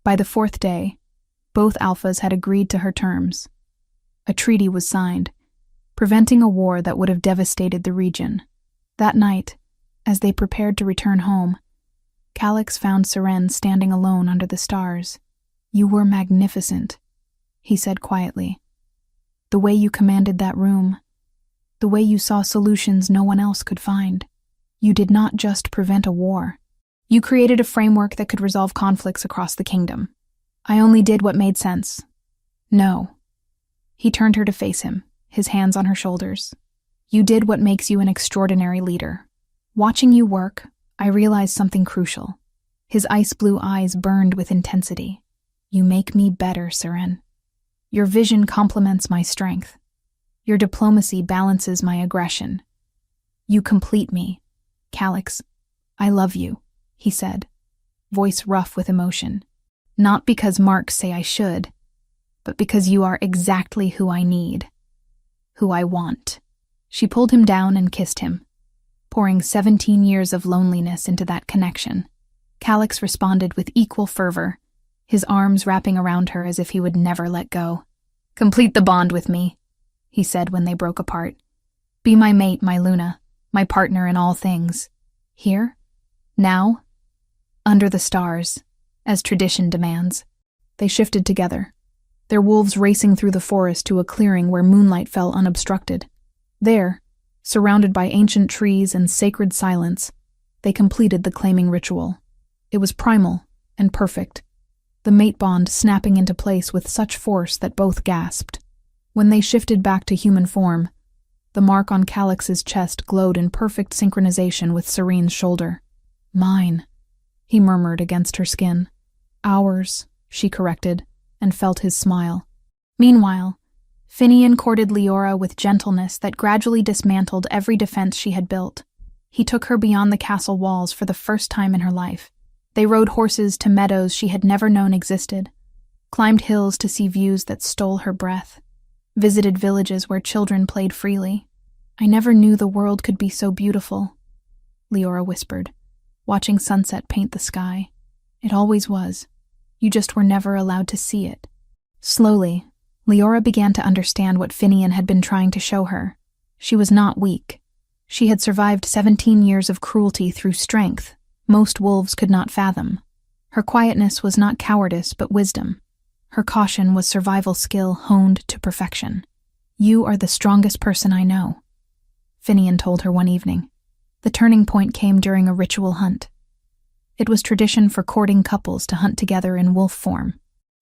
By the 4th day, both alphas had agreed to her terms. A treaty was signed, preventing a war that would have devastated the region. That night, as they prepared to return home, Calix found Siren standing alone under the stars. You were magnificent, he said quietly. The way you commanded that room, the way you saw solutions no one else could find. You did not just prevent a war. You created a framework that could resolve conflicts across the kingdom. I only did what made sense. No. He turned her to face him, his hands on her shoulders. You did what makes you an extraordinary leader. Watching you work, I realized something crucial. His ice-blue eyes burned with intensity. You make me better, Siren. Your vision complements my strength. Your diplomacy balances my aggression. You complete me. Calix, I love you, he said, voice rough with emotion. Not because marks say I should, but because you are exactly who I need, who I want. She pulled him down and kissed him, pouring 17 years of loneliness into that connection. Calix responded with equal fervor, his arms wrapping around her as if he would never let go. Complete the bond with me, he said when they broke apart. Be my mate, my Luna, my partner in all things. Here? Now? Under the stars, as tradition demands. They shifted together, their wolves racing through the forest to a clearing where moonlight fell unobstructed. There, surrounded by ancient trees and sacred silence, they completed the claiming ritual. It was primal and perfect, the mate bond snapping into place with such force that both gasped. When they shifted back to human form, the mark on Calix's chest glowed in perfect synchronization with Serene's shoulder. Mine, he murmured against her skin. Ours, she corrected, and felt his smile. Meanwhile, Finian courted Leora with gentleness that gradually dismantled every defense she had built. He took her beyond the castle walls for the first time in her life. They rode horses to meadows she had never known existed, climbed hills to see views that stole her breath, visited villages where children played freely. "I never knew the world could be so beautiful," Leora whispered, watching sunset paint the sky. "It always was. You just were never allowed to see it." Slowly, Leora began to understand what Finian had been trying to show her. She was not weak. She had survived 17 years of cruelty through strength most wolves could not fathom. Her quietness was not cowardice but wisdom. Her caution was survival skill honed to perfection. "You are the strongest person I know," Finian told her one evening. The turning point came during a ritual hunt. It was tradition for courting couples to hunt together in wolf form.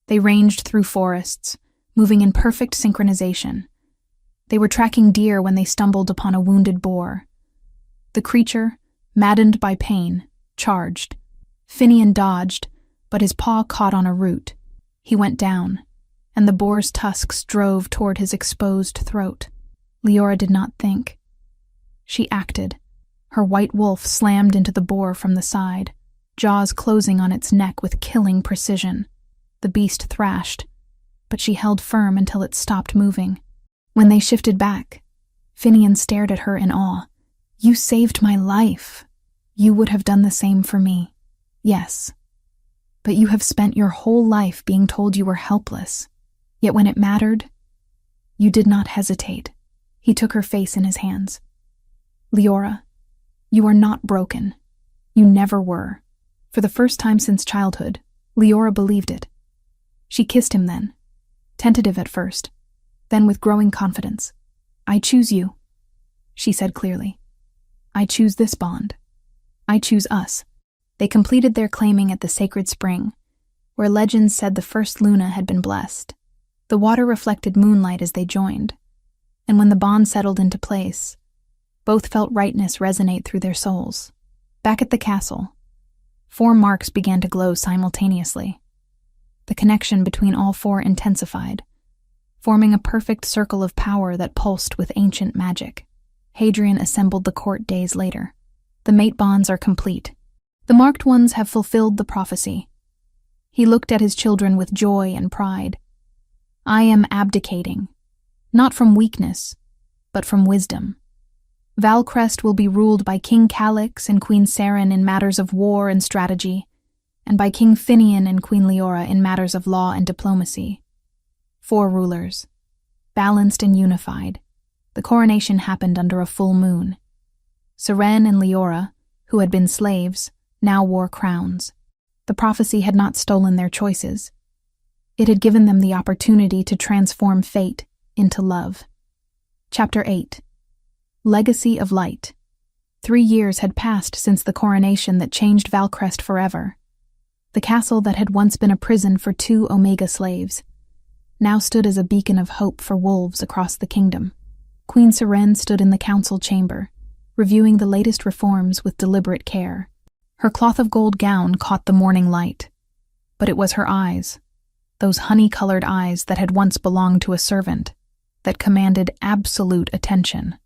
They ranged through forests, moving in perfect synchronization. They were tracking deer when they stumbled upon a wounded boar. The creature, maddened by pain, charged. Finian dodged, but his paw caught on a root. He went down, and the boar's tusks drove toward his exposed throat. Leora did not think. She acted. Her white wolf slammed into the boar from the side, jaws closing on its neck with killing precision. The beast thrashed, but she held firm until it stopped moving. When they shifted back, Finian stared at her in awe. "You saved my life. You would have done the same for me." "Yes, but you have spent your whole life being told you were helpless. Yet when it mattered, you did not hesitate." He took her face in his hands. "Leora, you are not broken. You never were." For the first time since childhood, Leora believed it. She kissed him then, tentative at first, then with growing confidence. "I choose you," she said clearly. "I choose this bond. I choose us." They completed their claiming at the sacred spring, where legends said the first Luna had been blessed. The water reflected moonlight as they joined, and when the bond settled into place, both felt rightness resonate through their souls. Back at the castle, 4 marks began to glow simultaneously. The connection between all 4 intensified, forming a perfect circle of power that pulsed with ancient magic. Hadrian assembled the court days later. "The mate bonds are complete. The marked ones have fulfilled the prophecy." He looked at his children with joy and pride. "I am abdicating, not from weakness, but from wisdom. Valcrest will be ruled by King Calix and Queen Seren in matters of war and strategy, and by King Finian and Queen Leora in matters of law and diplomacy. 4 rulers, balanced and unified. The coronation happened under a full moon. Seren and Leora, who had been slaves, now wore crowns. The prophecy had not stolen their choices. It had given them the opportunity to transform fate into love. Chapter 8. Legacy of Light. 3 years had passed since the coronation that changed Valcrest forever. The castle that had once been a prison for 2 Omega slaves now stood as a beacon of hope for wolves across the kingdom. Queen Seren stood in the council chamber, reviewing the latest reforms with deliberate care. Her cloth of gold gown caught the morning light, but it was her eyes, those honey-colored eyes that had once belonged to a servant, that commanded absolute attention.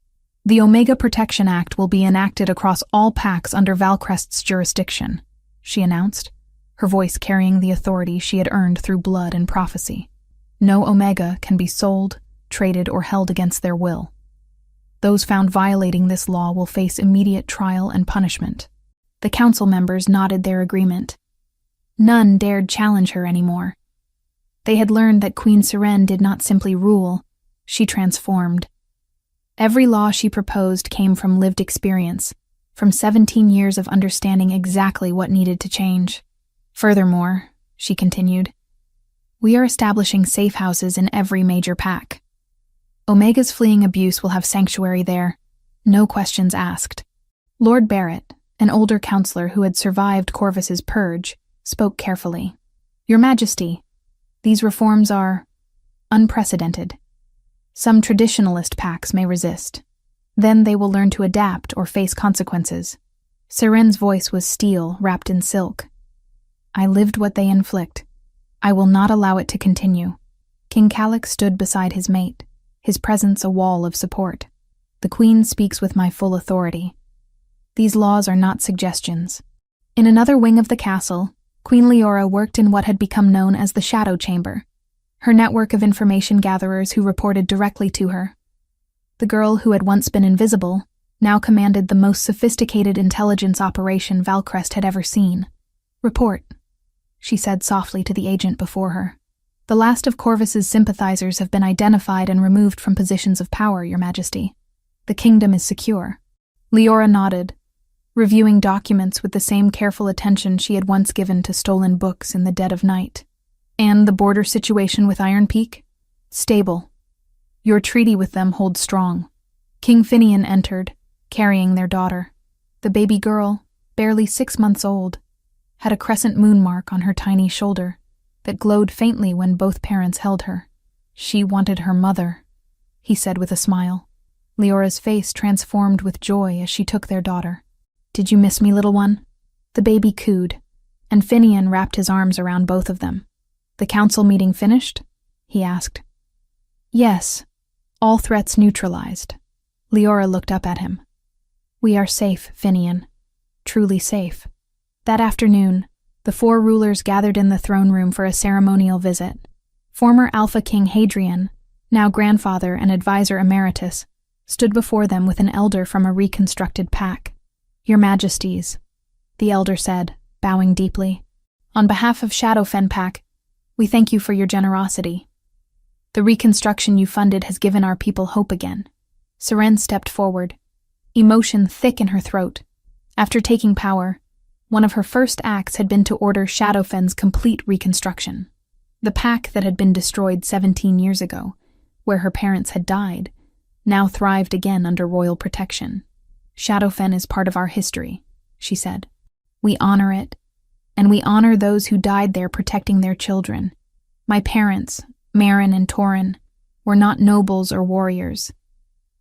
"The Omega Protection Act will be enacted across all packs under Valcrest's jurisdiction," she announced, her voice carrying the authority she had earned through blood and prophecy. "No Omega can be sold, traded, or held against their will. Those found violating this law will face immediate trial and punishment." The council members nodded their agreement. None dared challenge her anymore. They had learned that Queen Seren did not simply rule, she transformed. Every law she proposed came from lived experience, from 17 years of understanding exactly what needed to change. "Furthermore," she continued, "we are establishing safe houses in every major pack. Omegas fleeing abuse will have sanctuary there, no questions asked." Lord Barrett, an older counselor who had survived Corvus's purge, spoke carefully. "Your Majesty, these reforms are unprecedented. Some traditionalist packs may resist. Then they will learn to adapt or face consequences." Seren's voice was steel wrapped in silk. "I lived what they inflict. I will not allow it to continue." King Calix stood beside his mate. his presence a wall of support. The Queen speaks with my full authority. These laws are not suggestions. In another wing of the castle, Queen Leora worked in what had become known as the Shadow Chamber, her network of information gatherers who reported directly to her. The girl who had once been invisible now commanded the most sophisticated intelligence operation Valcrest had ever seen. "Report," she said softly to the agent before her. "The last of Corvus's sympathizers have been identified and removed from positions of power, Your Majesty. The kingdom is secure." Leora nodded, reviewing documents with the same careful attention she had once given to stolen books in the dead of night. "And the border situation with Iron Peak?" "Stable. Your treaty with them holds strong." King Finian entered, carrying their daughter. The baby girl, barely 6 months old, had a crescent moon mark on her tiny shoulder that glowed faintly when both parents held her. "She wanted her mother," he said with a smile. Leora's face transformed with joy as she took their daughter. "Did you miss me, little one?" The baby cooed, and Finian wrapped his arms around both of them. "The council meeting finished?" he asked. "Yes, all threats neutralized." Leora looked up at him. "We are safe, Finian. Truly safe." That afternoon, the 4 rulers gathered in the throne room for a ceremonial visit. Former Alpha King Hadrian, now grandfather and advisor emeritus, stood before them with an elder from a reconstructed pack. "Your Majesties," the elder said, bowing deeply. "On behalf of Shadowfen Pack, we thank you for your generosity. The reconstruction you funded has given our people hope again." Seren stepped forward, emotion thick in her throat. After taking power, one of her first acts had been to order Shadowfen's complete reconstruction. The pack that had been destroyed 17 years ago, where her parents had died, now thrived again under royal protection. "Shadowfen is part of our history," she said. "We honor it, and we honor those who died there protecting their children. My parents, Marin and Torin, were not nobles or warriors.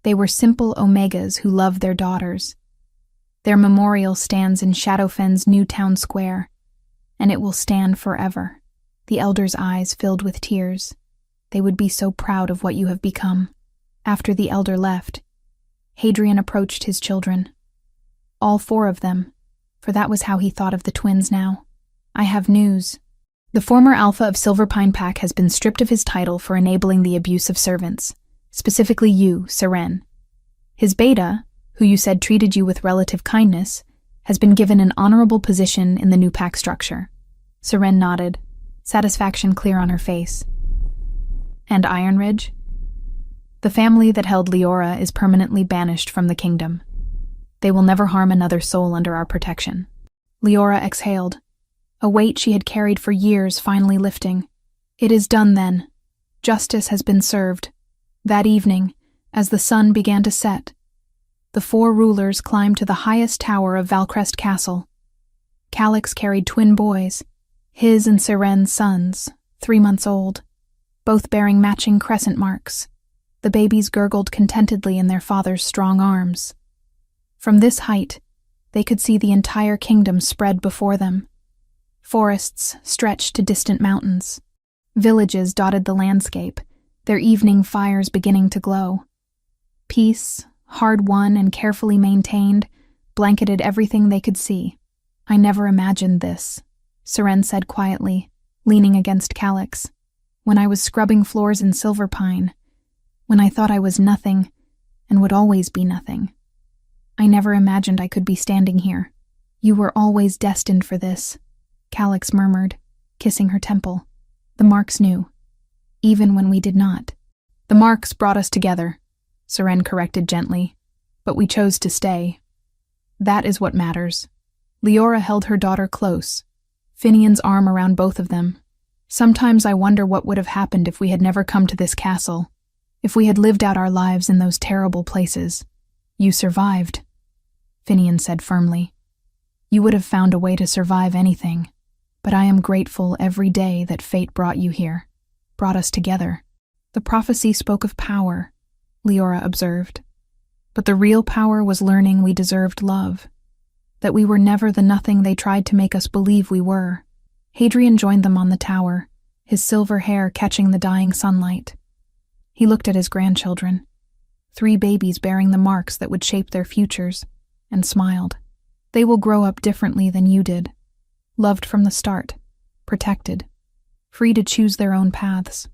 They were simple Omegas who loved their daughters. Their memorial stands in Shadowfen's new town square, and it will stand forever." The elder's eyes filled with tears. "They would be so proud of what you have become." After the elder left, Hadrian approached his children. All 4 of them, for that was how he thought of the twins now. "I have news. The former Alpha of Silverpine Pack has been stripped of his title for enabling the abuse of servants, specifically you, Seren. His beta, who you said treated you with relative kindness, has been given an honorable position in the new pack structure." Seren nodded, satisfaction clear on her face. "And Ironridge?" "The family that held Leora is permanently banished from the kingdom. They will never harm another soul under our protection." Leora exhaled, a weight she had carried for years finally lifting. "It is done then. Justice has been served." That evening, as the sun began to set, the 4 rulers climbed to the highest tower of Valcrest Castle. Calix carried twin boys, his and Seren's sons, 3 months old, both bearing matching crescent marks. The babies gurgled contentedly in their father's strong arms. From this height, they could see the entire kingdom spread before them. Forests stretched to distant mountains. Villages dotted the landscape, their evening fires beginning to glow. Peace, hard-won and carefully maintained, blanketed everything they could see. "I never imagined this," Seren said quietly, leaning against Calix. "When I was scrubbing floors in Silverpine, when I thought I was nothing and would always be nothing, I never imagined I could be standing here. You were always destined for this," Calix murmured, kissing her temple. "The Marks knew, even when we did not." "The Marks brought us together," Seren corrected gently, "but we chose to stay. That is what matters." Leora held her daughter close, Finian's arm around both of them. "Sometimes I wonder what would have happened if we had never come to this castle, if we had lived out our lives in those terrible places." "You survived," Finian said firmly. "You would have found a way to survive anything, but I am grateful every day that fate brought you here, brought us together." "The prophecy spoke of power," Leora observed. "But the real power was learning we deserved love, that we were never the nothing they tried to make us believe we were." Hadrian joined them on the tower, his silver hair catching the dying sunlight. He looked at his grandchildren, 3 babies bearing the marks that would shape their futures, and smiled. They will grow up differently than you did, loved from the start, protected, free to choose their own paths.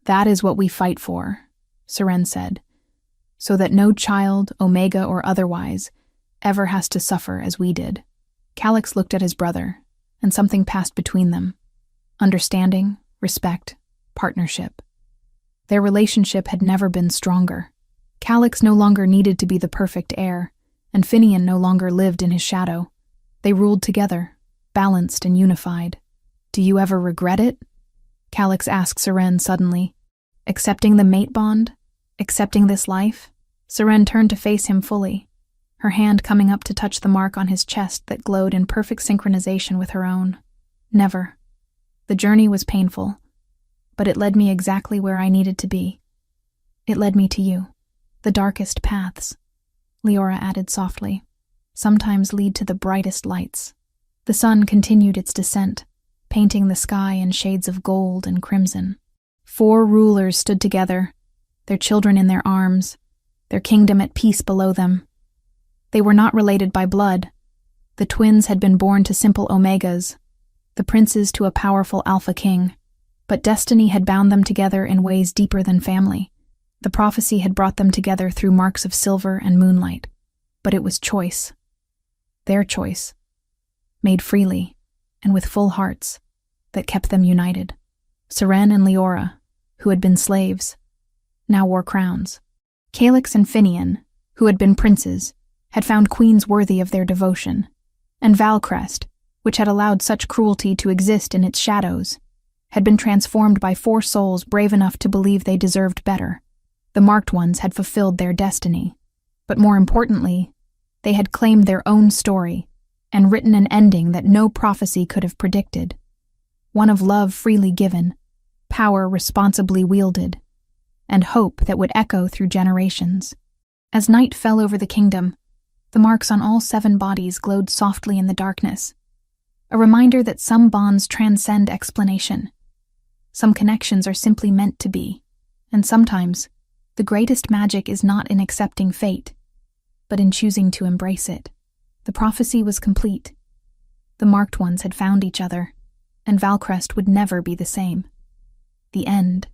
That is what we fight for, Seren said, so that no child, Omega or otherwise, ever has to suffer as we did. Calix looked at his brother, and something passed between them. Understanding, respect, partnership. Their relationship had never been stronger. Calix no longer needed to be the perfect heir, and Finian no longer lived in his shadow. They ruled together, balanced and unified. Do you ever regret it? Calix asked Seren suddenly. Accepting the mate bond? Accepting this life? Seren turned to face him fully, her hand coming up to touch the mark on his chest that glowed in perfect synchronization with her own. Never. The journey was painful, but it led me exactly where I needed to be. It led me to you. The darkest paths, Leora added softly, sometimes lead to the brightest lights. The sun continued its descent, painting the sky in shades of gold and crimson. 4 rulers stood together, their children in their arms, their kingdom at peace below them. They were not related by blood. The twins had been born to simple Omegas, the princes to a powerful Alpha King, but destiny had bound them together in ways deeper than family. The prophecy had brought them together through marks of silver and moonlight, but it was choice. Their choice, made freely and with full hearts, that kept them united. Seren and Leora, who had been slaves, now wore crowns. Calix and Finian, who had been princes, had found queens worthy of their devotion, and Valcrest, which had allowed such cruelty to exist in its shadows, had been transformed by 4 souls brave enough to believe they deserved better. The marked ones had fulfilled their destiny, but more importantly, they had claimed their own story and written an ending that no prophecy could have predicted. One of love freely given, power responsibly wielded, and hope that would echo through generations. As night fell over the kingdom, the marks on all 7 bodies glowed softly in the darkness, a reminder that some bonds transcend explanation. Some connections are simply meant to be, and sometimes the greatest magic is not in accepting fate, but in choosing to embrace it. The prophecy was complete. The marked ones had found each other, and Valcrest would never be the same. The end.